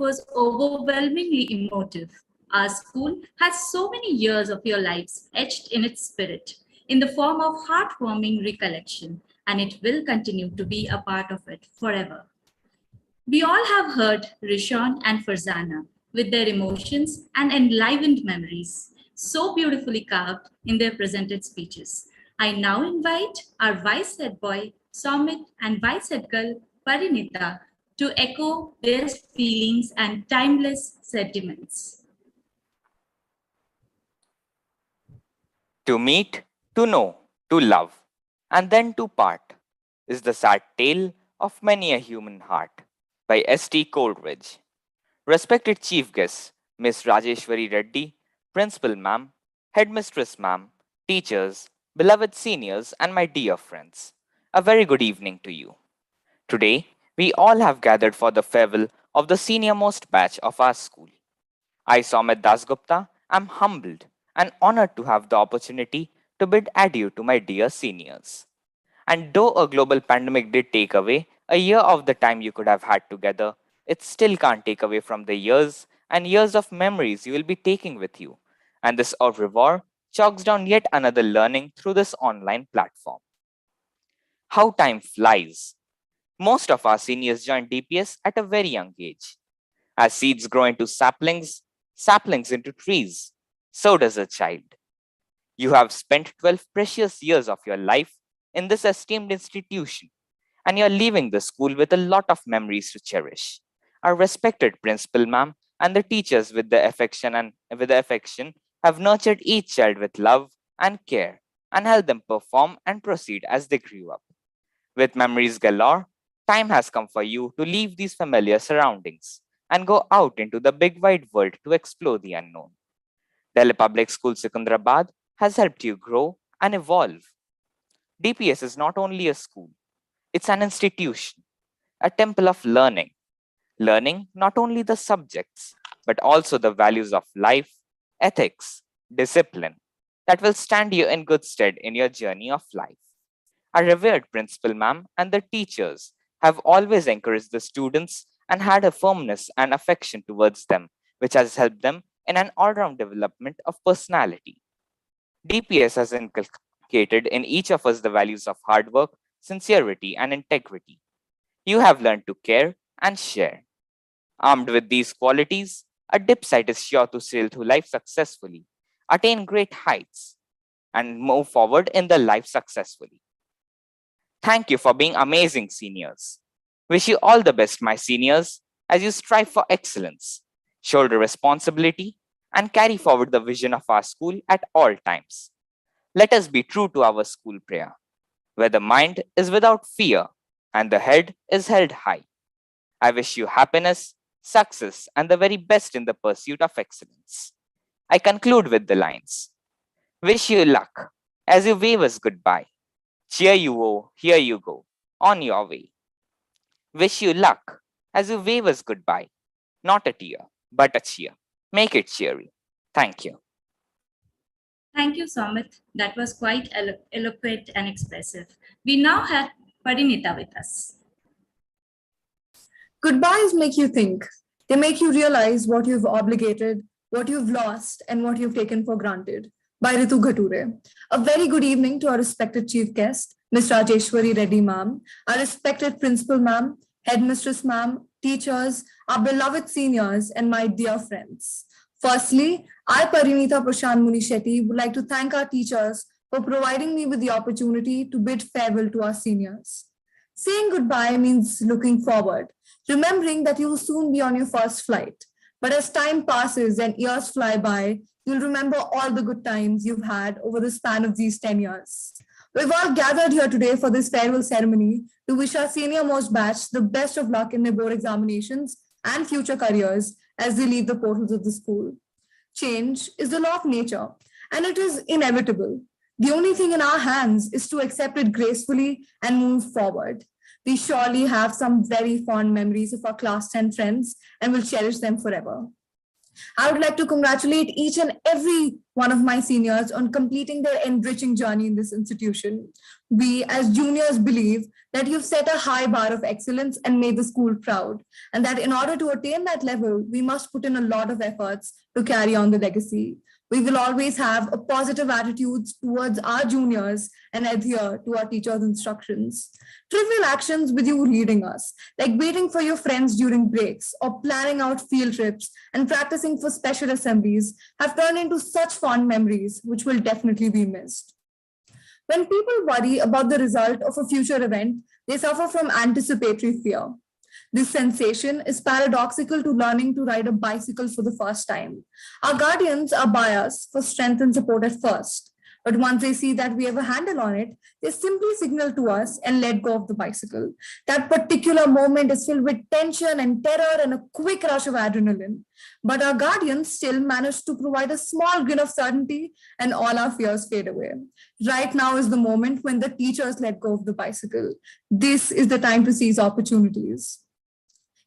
was overwhelmingly emotive. Our school has so many years of your lives etched in its spirit in the form of heartwarming recollection, and it will continue to be a part of it forever. We all have heard Rishon and Farzana with their emotions and enlivened memories, so beautifully carved in their presented speeches. I now invite our Vice Head Boy, Somit, and Vice Head Girl, Parinita, to echo their feelings and timeless sentiments. To meet, to know, to love, and then to part is the sad tale of many a human heart by S.T. Coleridge. Respected Chief Guest, Miss Rajeshwari Reddy, Principal Ma'am, Headmistress Ma'am, teachers, beloved seniors, and my dear friends, a very good evening to you. Today, we all have gathered for the farewell of the senior-most batch of our school. I, Somit Dasgupta, am humbled and honored to have the opportunity to bid adieu to my dear seniors. And though a global pandemic did take away a year of the time you could have had together, it still can't take away from the years and years of memories you will be taking with you. And this au revoir chalks down yet another learning through this online platform. How time flies. Most of our seniors joined DPS at a very young age. As seeds grow into saplings, saplings into trees, so does a child. You have spent 12 precious years of your life in this esteemed institution, and you're leaving the school with a lot of memories to cherish. Our respected principal ma'am and the teachers with the affection have nurtured each child with love and care and helped them perform and proceed as they grew up. With memories galore, time has come for you to leave these familiar surroundings and go out into the big wide world to explore the unknown. Delhi Public School Secunderabad has helped you grow and evolve. DPS is not only a school, it's an institution, a temple of learning. Learning not only the subjects, but also the values of life, ethics, discipline that will stand you in good stead in your journey of life. Our revered principal ma'am and the teachers have always encouraged the students and had a firmness and affection towards them, which has helped them in an all-round development of personality. DPS has inculcated in each of us the values of hard work, sincerity, and integrity. You have learned to care and share. Armed with these qualities, a dip site is sure to sail through life successfully, attain great heights, and move forward in the life successfully. Thank you for being amazing seniors. Wish you all the best, my seniors, as you strive for excellence, shoulder responsibility, and carry forward the vision of our school at all times. Let us be true to our school prayer, where the mind is without fear and the head is held high. I wish you happiness, success, and the very best in the pursuit of excellence. I conclude with the lines. Wish you luck as you wave us goodbye. Cheer you, oh, here you go, on your way. Wish you luck as you wave us goodbye. Not a tear, but a cheer. Make it cheery. Thank you. Thank you, Somit. That was quite eloquent and expressive. We now have Parinita with us. Goodbyes make you think. They make you realize what you've obligated, what you've lost, and what you've taken for granted. By Ritu Ghature. A very good evening to our respected chief guest, Ms. Rajeshwari Reddy ma'am, our respected principal ma'am, headmistress ma'am, teachers, our beloved seniors, and my dear friends. Firstly, I, Parinita Prashant Muni Shetty, would like to thank our teachers for providing me with the opportunity to bid farewell to our seniors. Saying goodbye means looking forward, remembering that you will soon be on your first flight. But as time passes and years fly by, you'll remember all the good times you've had over the span of these 10 years. We've all gathered here today for this farewell ceremony to wish our senior-most batch the best of luck in their board examinations and future careers as they leave the portals of the school. Change is the law of nature, and it is inevitable. The only thing in our hands is to accept it gracefully and move forward. We surely have some very fond memories of our class 10 friends and will cherish them forever. I would like to congratulate each and every one of my seniors on completing their enriching journey in this institution. We, as juniors, believe that you've set a high bar of excellence and made the school proud, and that in order to attain that level, we must put in a lot of efforts to carry on the legacy. We will always have a positive attitude towards our juniors and adhere to our teachers' instructions. Trivial actions with you reading us, like waiting for your friends during breaks or planning out field trips and practicing for special assemblies, have turned into such fond memories which will definitely be missed. When people worry about the result of a future event, they suffer from anticipatory fear. This sensation is paradoxical to learning to ride a bicycle for the first time. Our guardians are biased for strength and support at first, but once they see that we have a handle on it, they simply signal to us and let go of the bicycle. That particular moment is filled with tension and terror and a quick rush of adrenaline. But our guardians still manage to provide a small grin of certainty and all our fears fade away. Right now is the moment when the teachers let go of the bicycle. This is the time to seize opportunities.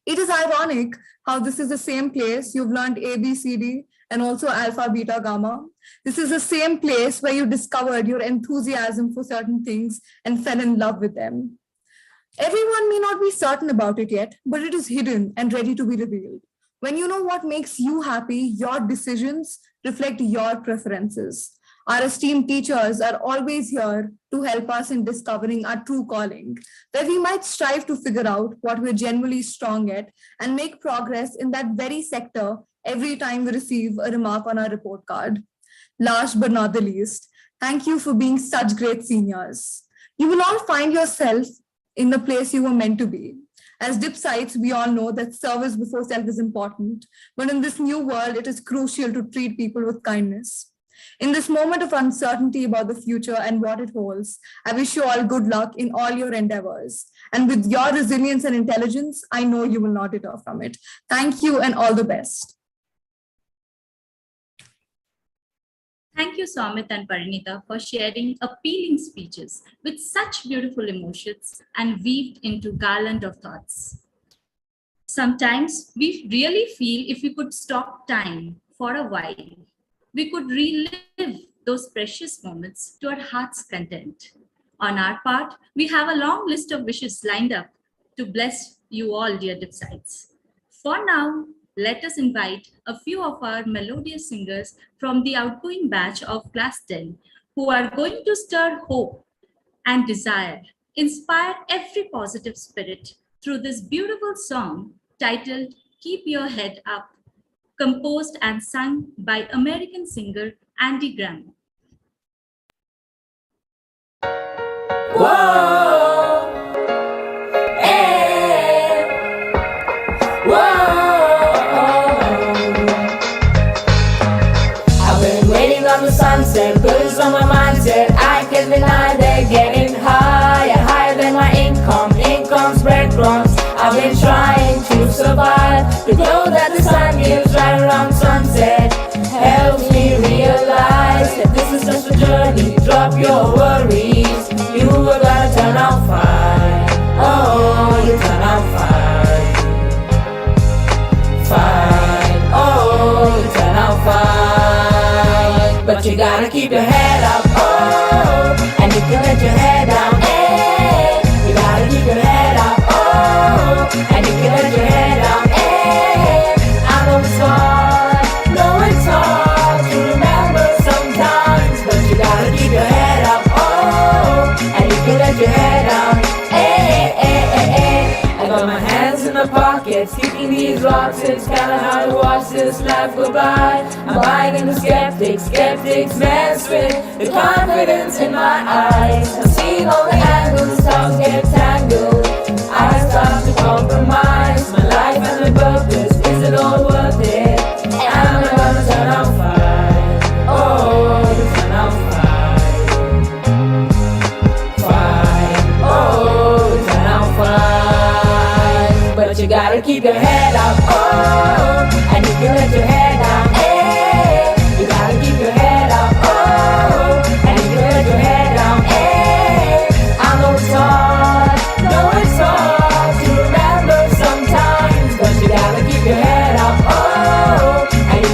It is ironic how this is the same place you've learned A, B, C, D, and also alpha, beta, gamma. This is the same place where you discovered your enthusiasm for certain things and fell in love with them. Everyone may not be certain about it yet, but it is hidden and ready to be revealed. When you know what makes you happy, your decisions reflect your preferences. Our esteemed teachers are always here to help us in discovering our true calling, where we might strive to figure out what we're genuinely strong at and make progress in that very sector every time we receive a remark on our report card. Last but not the least, thank you for being such great seniors. You will all find yourself in the place you were meant to be. As dipsites, we all know that service before self is important, but in this new world, it is crucial to treat people with kindness. In this moment of uncertainty about the future and what it holds, I wish you all good luck in all your endeavors. And with your resilience and intelligence, I know you will not deter from it. Thank you and all the best. Thank you, Somit and Parinita, for sharing appealing speeches with such beautiful emotions and weaved into garland of thoughts. Sometimes we really feel if we could stop time for a while, we could relive those precious moments to our heart's content. On our part, we have a long list of wishes lined up to bless you all, dear dipsites. For now, let us invite a few of our melodious singers from the outgoing batch of Class 10 who are going to stir hope and desire, inspire every positive spirit through this beautiful song titled Keep Your Head Up, composed and sung by American singer Andy Graham. Whoa, hey, whoa. I've been waiting on the sunset, blues on my mindset. I can't deny they're getting higher, higher than my income. Income's breadcrumbs. I've been trying to survive. The glow that the sun gives right around sunset helps me realize that this is just a journey. Drop your worries, you are gonna turn out fine. Oh, you turn out fine. Fine, oh, you turn out fine. But you gotta keep your head up, oh, and you can let your head down, hey. You gotta keep your head up, and you can let your head down, hey. I know it's hard to remember sometimes, but you gotta keep your head up, oh, and you can let your head down, hey, hey, hey, hey. I got my hands in my pockets, kicking these rocks, it's kinda hard to watch this life go by. I'm buying into skeptics mess with the confidence in my eyes. I'm seeing all the angles, thoughts get tangled. I start to compromise my life and my purpose. Is it all worth it? Am I gonna turn out fine? Oh, you turn out fine. Fine. Oh, you turn out fine. But you gotta keep your head up. Oh, and you can let your head down. Hey, you gotta keep your head up. Oh, and you can let your head down. Hey, I know it's hard. No, it's hard to remember sometimes, but you gotta keep your head up, oh, and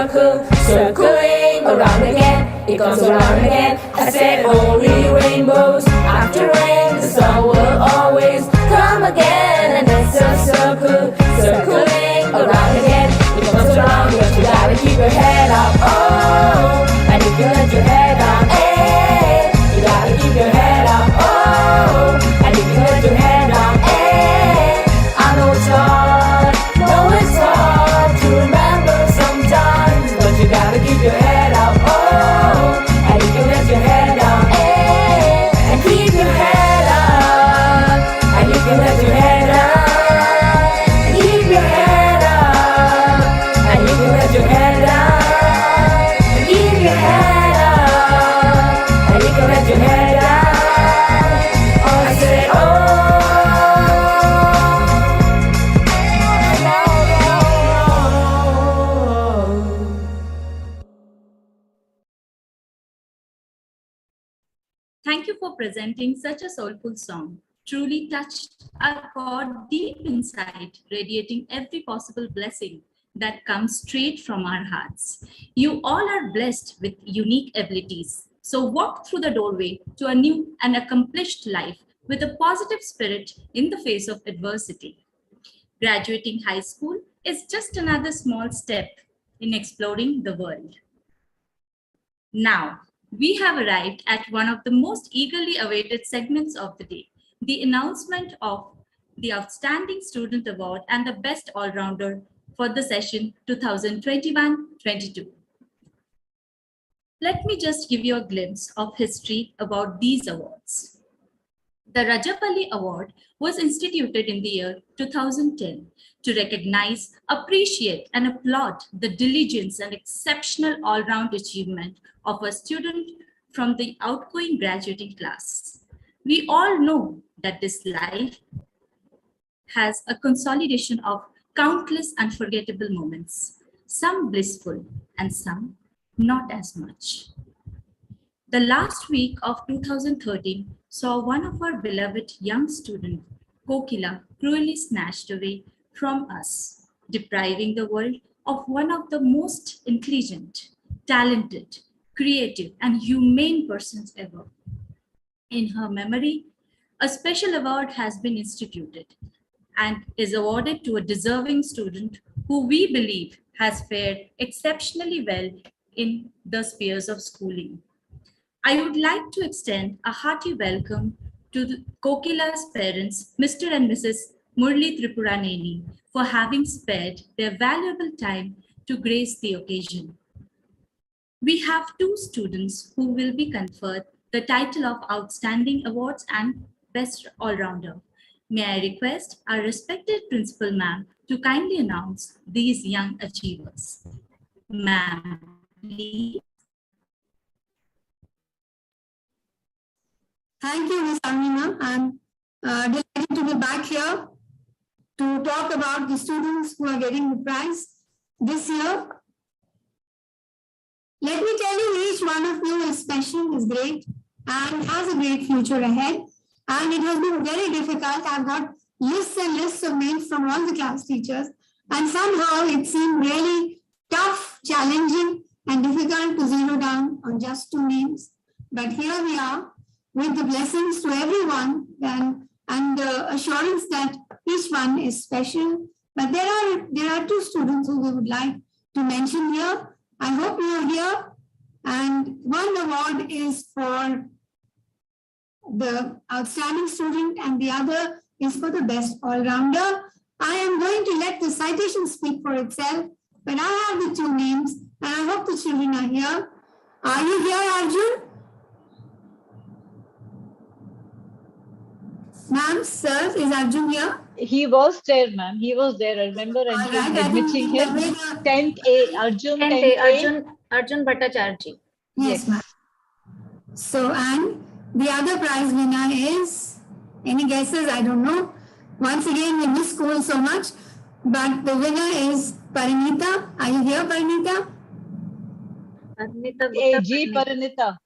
circle, circling around again. It goes around again. I said only rainbows. After rain, the sun will always come again. And it's a circle, circling around again. It comes around, but you gotta keep your head up. Oh, and you can let your head down. Hey, you gotta keep your head up. Oh, and you can let your head down. Hey, I know it's hard, know it's hard to remember sometimes, but you gotta keep your head up. Oh, and you can let your head down. Hey, and keep your head up, and you can let your head down. And keep your head up, and you can let your head down. And keep your head up, and you can let your head down. Oh, I said, Thank you for presenting such a soulful song. Truly touched our chord deep inside, radiating every possible blessing that comes straight from our hearts. You all are blessed with unique abilities. So walk through the doorway to a new and accomplished life with a positive spirit in the face of adversity. Graduating high school is just another small step in exploring the world. Now, we have arrived at one of the most eagerly awaited segments of the day, the announcement of the Outstanding Student Award and the Best All-Rounder for the session 2021-22. Let me just give you a glimpse of history about these awards. The Rajab Ali Award was instituted in the year 2010 to recognize, appreciate, and applaud the diligence and exceptional all-round achievement of a student from the outgoing graduating class. We all know that this life has a consolidation of countless unforgettable moments, some blissful and some not as much. The last week of 2013 saw one of our beloved young students, Kokila, cruelly snatched away from us, depriving the world of one of the most intelligent, talented, creative, and humane persons ever. In her memory, a special award has been instituted and is awarded to a deserving student who we believe has fared exceptionally well in the spheres of schooling. I would like to extend a hearty welcome to Kokila's parents, Mr. and Mrs. Murli Tripuraneni, for having spared their valuable time to grace the occasion. We have two students who will be conferred the title of Outstanding Awards and Best All-Rounder. May I request our respected Principal Ma'am to kindly announce these young achievers. Ma'am, please. Thank you, Ms. Armina. I'm delighted to be back here to talk about the students who are getting the prize this year. Let me tell you, each one of you is special, is great, and has a great future ahead. And it has been very difficult. I've got lists and lists of names from all the class teachers, and somehow it seemed really tough, challenging, and difficult to zero down on just two names. But here we are, with the blessings to everyone and the assurance that each one is special. But there are two students who we would like to mention here. I hope you are here. And one award is for the outstanding student and the other is for the best all-rounder. I am going to let the citation speak for itself, but I have the two names and I hope the children are here. Are you here, Arjun? Ma'am, sir, is Arjun here? He was there, ma'am. He was there. I remember admitting him. 10th A, Arjun. 10th A, Arjun Bhattacharjee. Yes, ma'am. So, and the other prize winner is, any guesses? I don't know. Once again, we miss school so much, but the winner is Parinita. Are you here, Parinita? G. Parinita.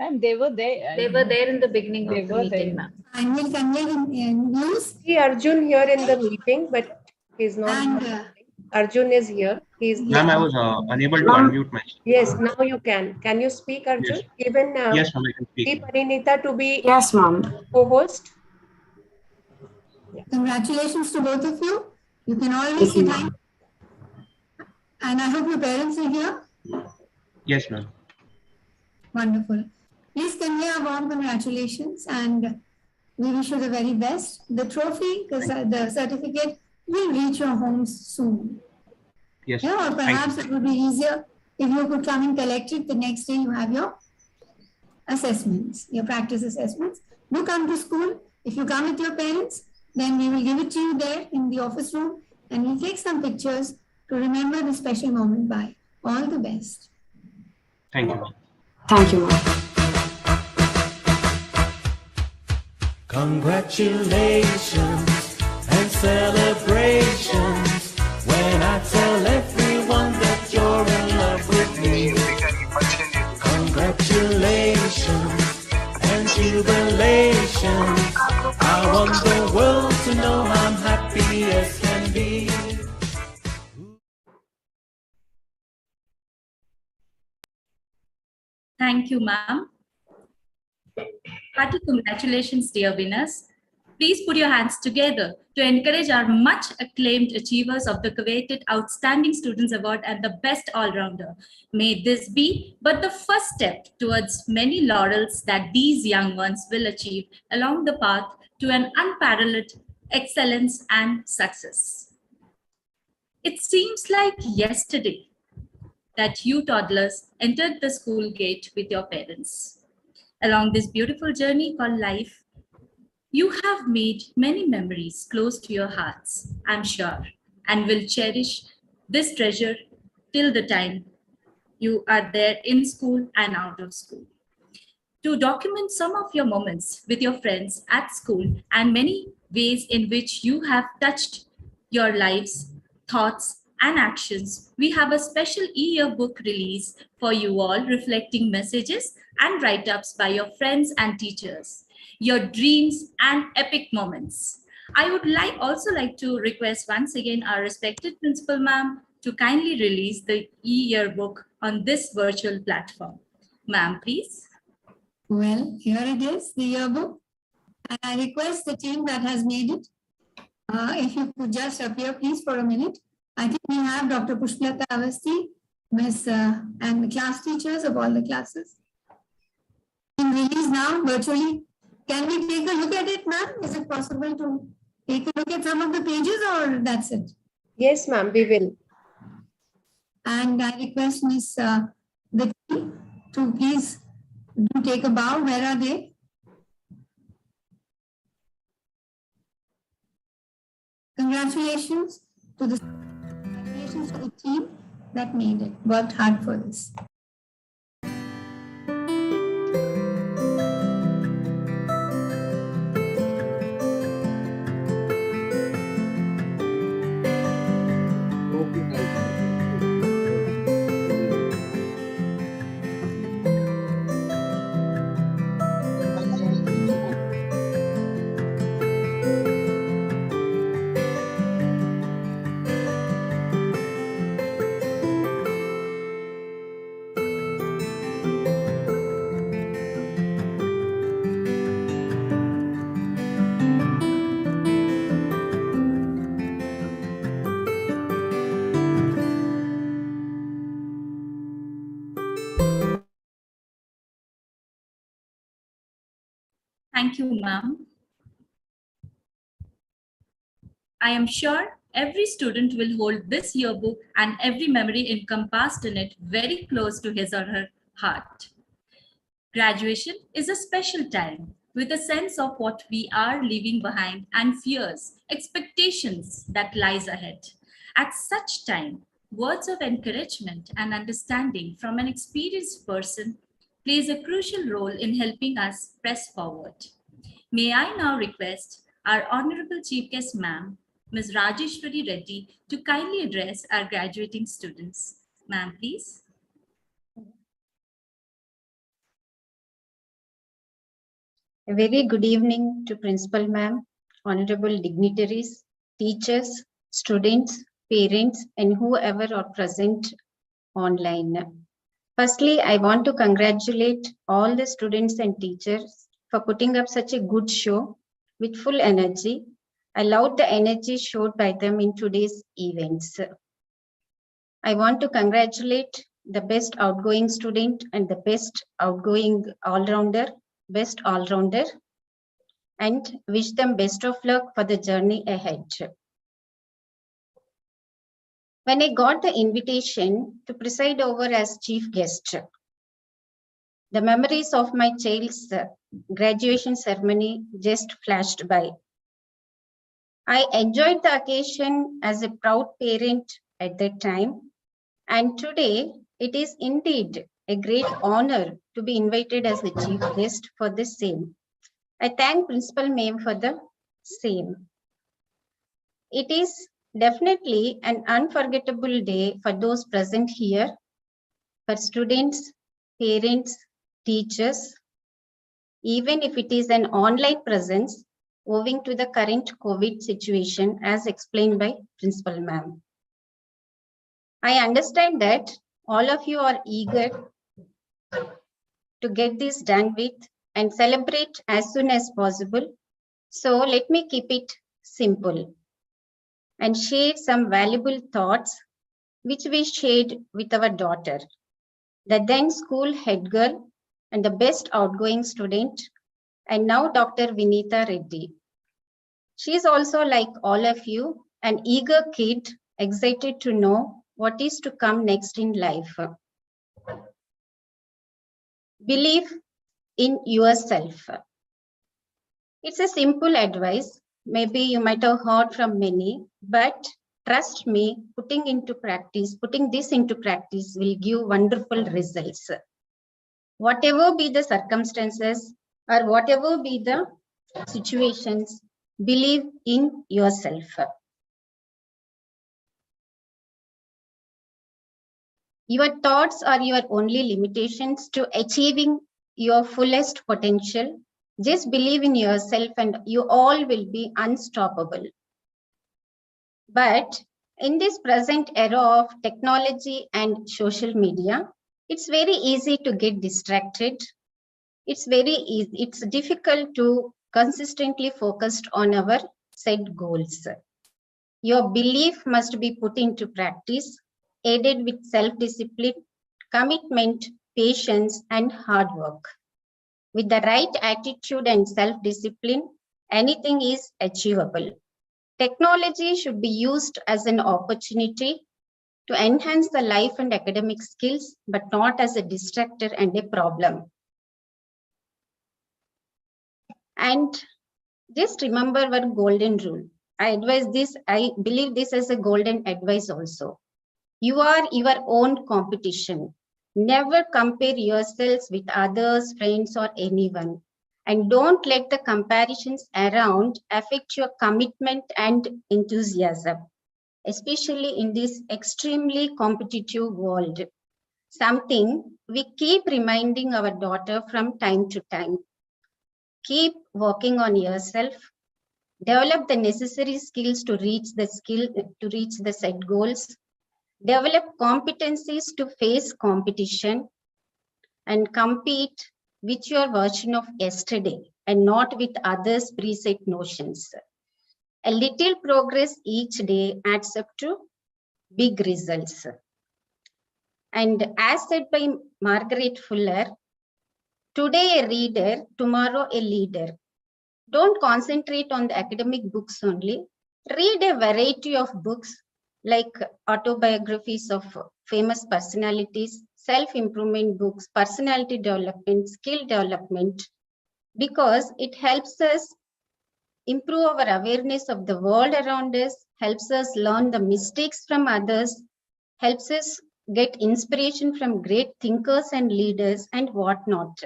And they were there. They were there in the beginning of the meeting, ma'am. And we'll convey in news. See Arjun here in the meeting, but he's not. And Arjun is here. He's the Ma'am, I was unable to unmute myself. Yes, now you can. Can you speak, Arjun? Yes. Even Yes, ma'am, I can speak. the Parinita to be Yes, ma'am. co-host. Congratulations to both of you. You can always say thank you. And I hope your parents are here. Yes, ma'am. Wonderful. Please convey a warm congratulations and we wish you the very best. The trophy, the certificate will reach your homes soon. Yes. Yeah, or perhaps it would be easier if you could come and collect it the next day you have your assessments, your practice assessments. Do come to school. If you come with your parents, then we will give it to you there in the office room and we'll take some pictures to remember this special moment by. All the best. Thank you, ma'am. Thank you, ma'am. Congratulations and celebrations when I tell everyone that you're in love with me. Congratulations and jubilations. I want the world to know I'm happy as can be. Thank you, ma'am. Hearty congratulations, dear winners. Please put your hands together to encourage our much acclaimed achievers of the coveted Outstanding Students Award and the Best All-Rounder. May this be but the first step towards many laurels that these young ones will achieve along the path to an unparalleled excellence and success. It seems like yesterday that you toddlers entered the school gate with your parents. Along this beautiful journey called life, you have made many memories close to your hearts, I'm sure, and will cherish this treasure till the time you are there in school and out of school. To document some of your moments with your friends at school and many ways in which you have touched your lives, thoughts, and actions, we have a special e-yearbook release for you all reflecting messages and write-ups by your friends and teachers, your dreams and epic moments. I would also like to request once again our respected principal ma'am to kindly release the e-yearbook on this virtual platform. Ma'am, please. Well, here it is, the yearbook. And I request the team that has made it, if you could just appear, please, for a minute. I think we have Dr. Pushpalata Avasti, Miss, and the class teachers of all the classes. In release now, virtually. Can we take a look at it, ma'am? Is it possible to take a look at some of the pages or that's it? Yes, ma'am, we will. And I request Miss the team to please do take a bow. Where are they? Congratulations to the team that made it, worked hard for this. Thank you, ma'am. I am sure every student will hold this yearbook and every memory encompassed in it very close to his or her heart. Graduation is a special time with a sense of what we are leaving behind and fears, expectations that lies ahead. At such time, words of encouragement and understanding from an experienced person plays a crucial role in helping us press forward. May I now request our Honorable Chief Guest Ma'am, Ms. Rajeshwari Reddy, to kindly address our graduating students. Ma'am, please. A very good evening to Principal Ma'am, Honorable dignitaries, teachers, students, parents, and whoever are present online. Firstly, I want to congratulate all the students and teachers for putting up such a good show with full energy. I loved the energy showed by them in today's events. I want to congratulate the best outgoing student and the best outgoing all-rounder, and wish them best of luck for the journey ahead. When I got the invitation to preside over as chief guest, the memories of my child's graduation ceremony just flashed by. I enjoyed the occasion as a proud parent at that time, and today it is indeed a great honor to be invited as the chief guest for the same. I thank Principal Ma'am for the same. It is definitely an unforgettable day for those present here, for students, parents, teachers, even if it is an online presence owing to the current COVID situation as explained by Principal Ma'am. I understand that all of you are eager to get this done with and celebrate as soon as possible. So let me keep it simple and share some valuable thoughts which we shared with our daughter, the then school head girl and the best outgoing student, and now Dr. Vinita Reddy. She is also, like all of you, an eager kid, excited to know what is to come next in life. Believe in yourself. It's a simple advice. Maybe you might have heard from many, but trust me, putting this into practice will give wonderful results. Whatever be the circumstances or whatever be the situations, believe in yourself. Your thoughts are your only limitations to achieving your fullest potential. Just believe in yourself and you all will be unstoppable. But in this present era of technology and social media, it's very easy to get distracted. It's difficult to consistently focus on our set goals. Your belief must be put into practice, aided with self-discipline, commitment, patience, and hard work. With the right attitude and self-discipline, anything is achievable. Technology should be used as an opportunity to enhance the life and academic skills, but not as a distractor and a problem. And just remember our golden rule. I believe this as a golden advice also. You are your own competition. Never compare yourselves with others, friends, or anyone. And don't let the comparisons around affect your commitment and enthusiasm, especially in this extremely competitive world. Something we keep reminding our daughter from time to time. Keep working on yourself. Develop the necessary skills to reach the set goals. Develop competencies to face competition and compete with your version of yesterday and not with others' preset notions. A little progress each day adds up to big results. And as said by Margaret Fuller, today a reader, tomorrow a leader. Don't concentrate on the academic books only. Read a variety of books like autobiographies of famous personalities, self-improvement books, personality development, skill development, because it helps us improve our awareness of the world around us, helps us learn the mistakes from others, helps us get inspiration from great thinkers and leaders and whatnot.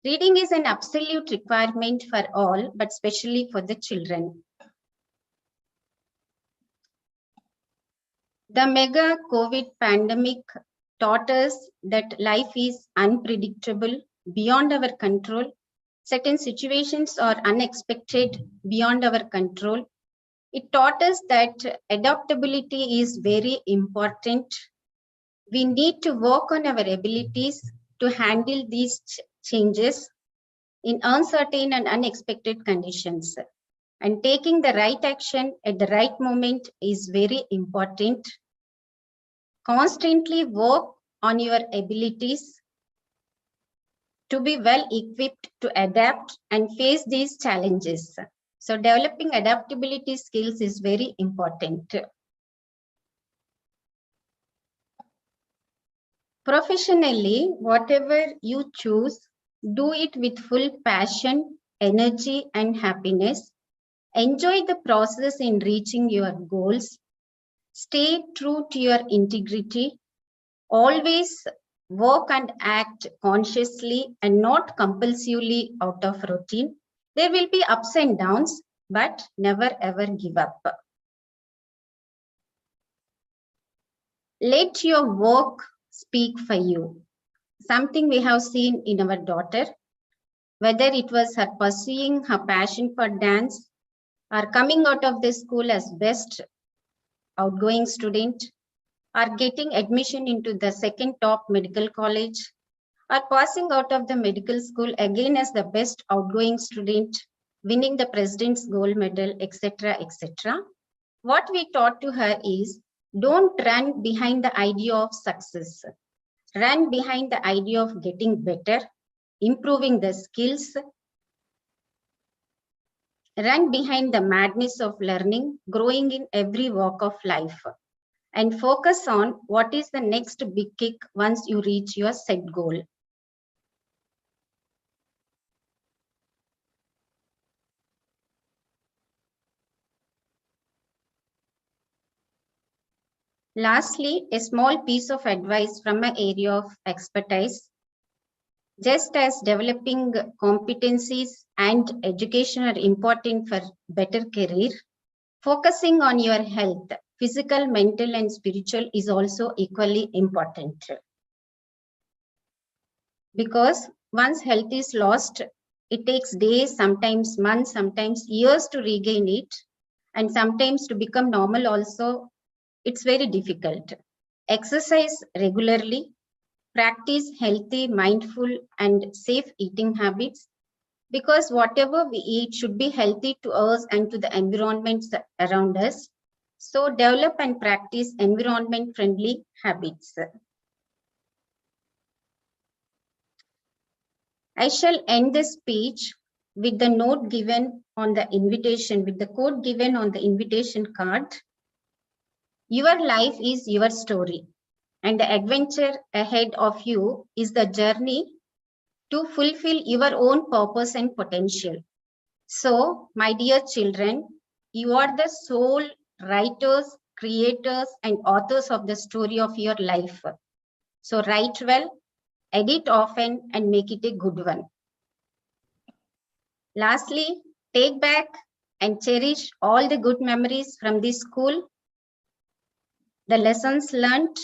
Reading is an absolute requirement for all, but especially for the children. The mega COVID pandemic taught us that life is unpredictable, beyond our control. Certain situations are unexpected, beyond our control. It taught us that adaptability is very important. We need to work on our abilities to handle these changes in uncertain and unexpected conditions. And taking the right action at the right moment is very important. Constantly work on your abilities to be well equipped to adapt and face these challenges. So developing adaptability skills is very important. Professionally, whatever you choose, do it with full passion, energy, and happiness. Enjoy the process in reaching your goals. Stay true to your integrity. Always work and act consciously and not compulsively out of routine. There will be ups and downs, but never ever give up. Let your work speak for you. Something we have seen in our daughter, whether it was her pursuing her passion for dance or coming out of the school as best outgoing student, or getting admission into the second top medical college, or passing out of the medical school again as the best outgoing student, winning the president's gold medal, etc., etc. What we taught to her is, don't run behind the idea of success. Run behind the idea of getting better, improving the skills. Run behind the madness of learning, growing in every walk of life. And focus on what is the next big kick once you reach your set goal. Lastly, a small piece of advice from an area of expertise. Just as developing competencies and education are important for better career, focusing on your health, physical, mental, and spiritual, is also equally important. Because once health is lost, it takes days, sometimes months, sometimes years to regain it. And sometimes to become normal also, it's very difficult. Exercise regularly, practice healthy, mindful, and safe eating habits, because whatever we eat should be healthy to us and to the environments around us. So develop and practice environment-friendly habits. I shall end this speech with the note given on the invitation, with the quote given on the invitation card. Your life is your story, and the adventure ahead of you is the journey to fulfill your own purpose and potential. So, my dear children, you are the sole writers, creators, and authors of the story of your life. So, write well, edit often, and make it a good one. Lastly, take back and cherish all the good memories from this school, the lessons learned,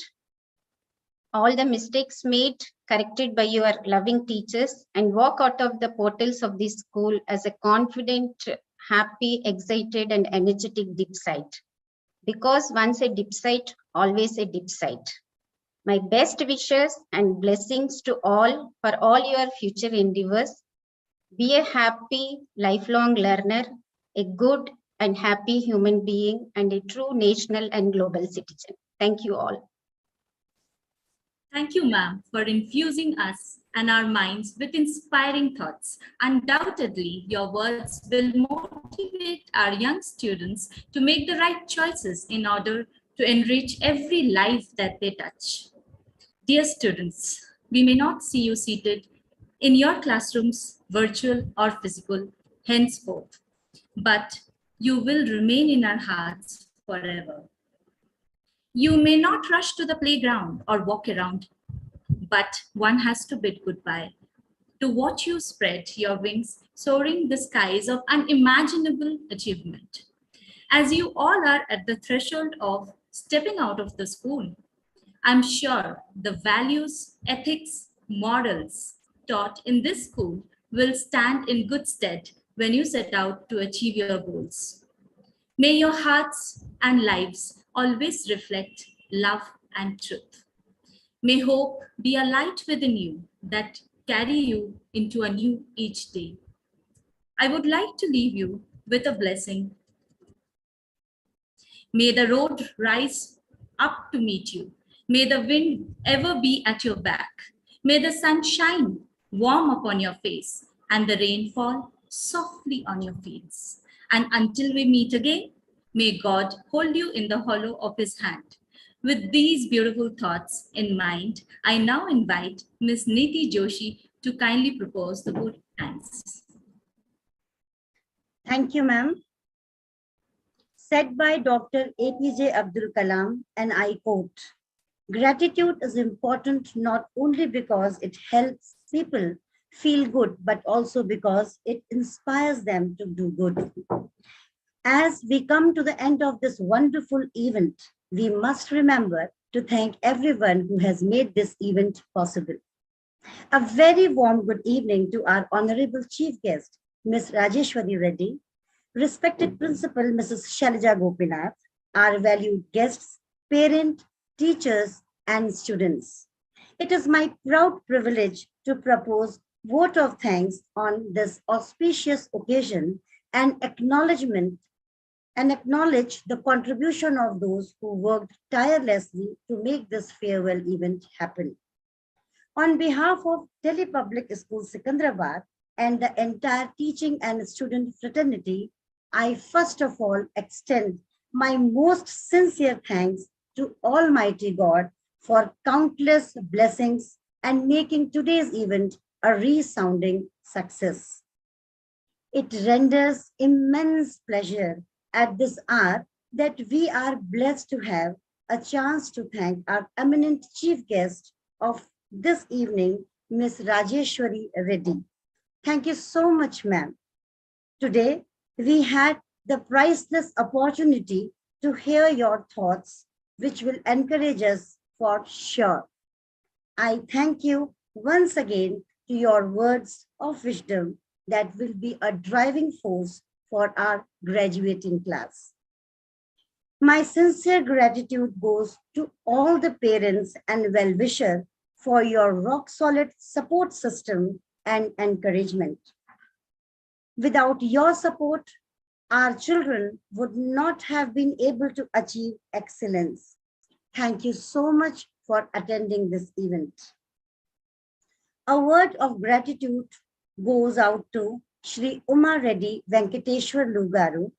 all the mistakes made, corrected by your loving teachers, and walk out of the portals of this school as a confident, happy, excited, and energetic deep site. Because once a deep site, always a deep site. My best wishes and blessings to all for all your future endeavors. Be a happy, lifelong learner, a good and happy human being, and a true national and global citizen. Thank you all. Thank you, ma'am, for infusing us and our minds with inspiring thoughts. Undoubtedly, your words will motivate our young students to make the right choices in order to enrich every life that they touch. Dear students, we may not see you seated in your classrooms, virtual or physical, henceforth, but you will remain in our hearts forever. You may not rush to the playground or walk around, but one has to bid goodbye. To watch you spread your wings, soaring the skies of unimaginable achievement. As you all are at the threshold of stepping out of the school, I'm sure the values, ethics, morals taught in this school will stand in good stead when you set out to achieve your goals. May your hearts and lives always reflect love and truth. May hope be a light within you that carry you into a new each day. I would like to leave you with a blessing. May the road rise up to meet you. May the wind ever be at your back. May the sun shine warm upon your face and the rain fall softly on your fields. And until we meet again, may God hold you in the hollow of his hand. With these beautiful thoughts in mind, I now invite Ms. Niti Joshi to kindly propose the vote of thanks. Thank you, ma'am. Said by Dr. APJ Abdul Kalam, and I quote, "Gratitude is important not only because it helps people feel good, but also because it inspires them to do good." As we come to the end of this wonderful event, we must remember to thank everyone who has made this event possible. A very warm good evening to our honorable chief guest, Ms. Rajeshwari Reddy, respected principal, Mrs. Shailaja Gopinath, our valued guests, parents, teachers, and students. It is my proud privilege to propose vote of thanks on this auspicious occasion and acknowledge the contribution of those who worked tirelessly to make this farewell event happen. On behalf of Delhi Public School Secunderabad and the entire teaching and student fraternity, I first of all extend my most sincere thanks to Almighty God for countless blessings and making today's event a resounding success. It renders immense pleasure at this hour that we are blessed to have a chance to thank our eminent chief guest of this evening, Ms. Rajeshwari Reddy. Thank you so much, ma'am. Today, we had the priceless opportunity to hear your thoughts, which will encourage us for sure. I thank you once again to your words of wisdom that will be a driving force for our graduating class. My sincere gratitude goes to all the parents and well-wishers for your rock-solid support system and encouragement. Without your support, our children would not have been able to achieve excellence. Thank you so much for attending this event. A word of gratitude goes out to Shri Uma Reddy Venkateshwar Lugaru,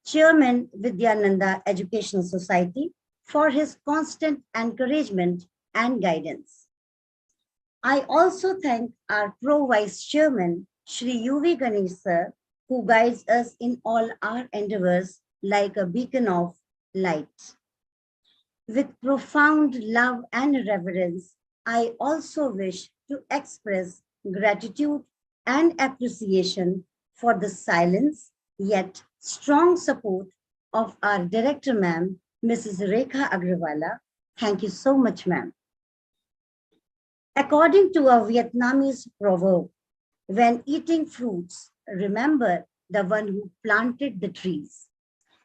Chairman Vidyananda Educational Society, for his constant encouragement and guidance. I also thank our Pro-Vice Chairman, Shri UV Ganesh Sir, who guides us in all our endeavors like a beacon of light. With profound love and reverence, I also wish to express gratitude and appreciation for the silence yet strong support of our Director Ma'am, Mrs. Rekha Agrawala. Thank you so much, ma'am. According to a Vietnamese proverb, when eating fruits, remember the one who planted the trees.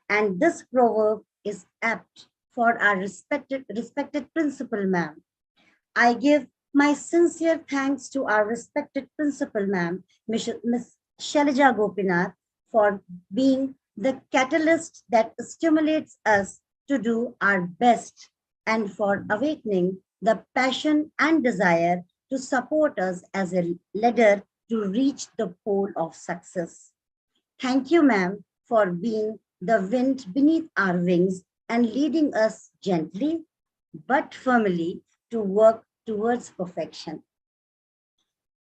And this proverb is apt for our respected principal, ma'am. I give my sincere thanks to our respected principal, ma'am, Ms. Shailaja Gopinath, for being the catalyst that stimulates us to do our best and for awakening the passion and desire to support us as a ladder to reach the pole of success. Thank you, ma'am, for being the wind beneath our wings and leading us gently but firmly to work towards perfection.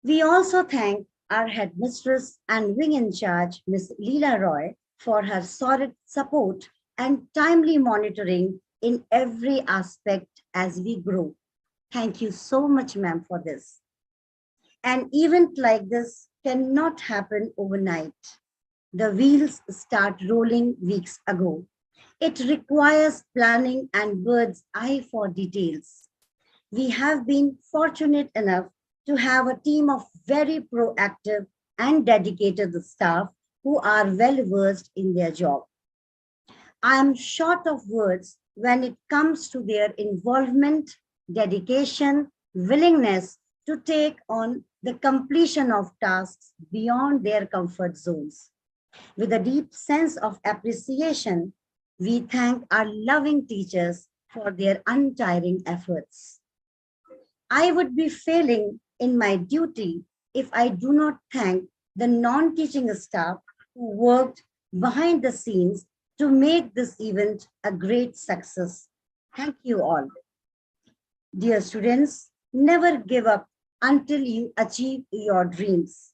We also thank our headmistress and wing in charge, Ms. Leela Roy, for her solid support and timely monitoring in every aspect as we grow. Thank you so much, ma'am, for this. An event like this cannot happen overnight. The wheels start rolling weeks ago. It requires planning and bird's eye for details. We have been fortunate enough to have a team of very proactive and dedicated staff who are well versed in their job. I am short of words when it comes to their involvement, dedication, willingness to take on the completion of tasks beyond their comfort zones. With a deep sense of appreciation, we thank our loving teachers for their untiring efforts. I would be failing in my duty if I do not thank the non-teaching staff who worked behind the scenes to make this event a great success. Thank you all. Dear students, never give up until you achieve your dreams.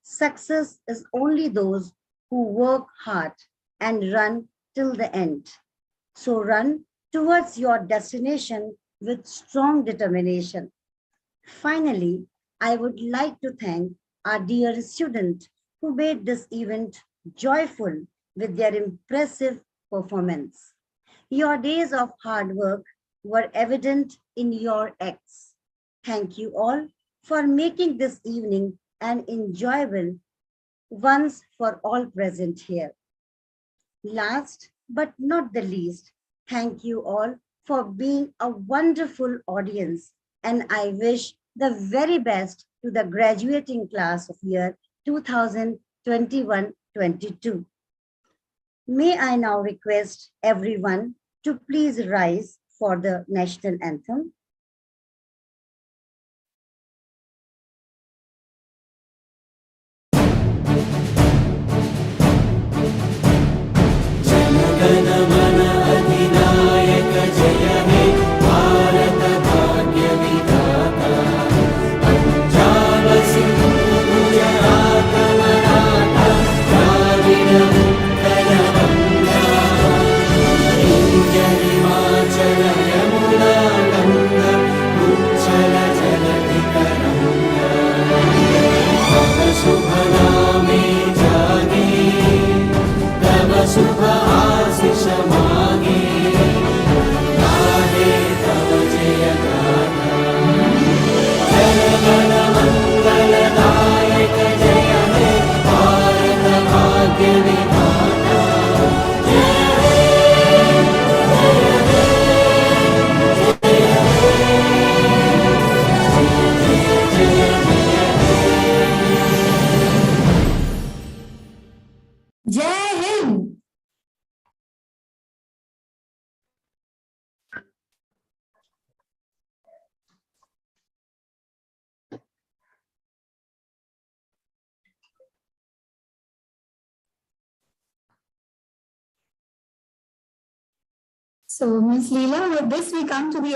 Success is only those who work hard and run till the end. So run towards your destination with strong determination. Finally, I would like to thank our dear student who made this event joyful with their impressive performance. Your days of hard work were evident in your acts. Thank you all for making this evening an enjoyable one for all present here. Last but not the least, thank you all for being a wonderful audience, and I wish the very best to the graduating class of year 2021-22. May I now request everyone to please rise for the national anthem. Jai Hind! So, Ms. Leela, with this we come to the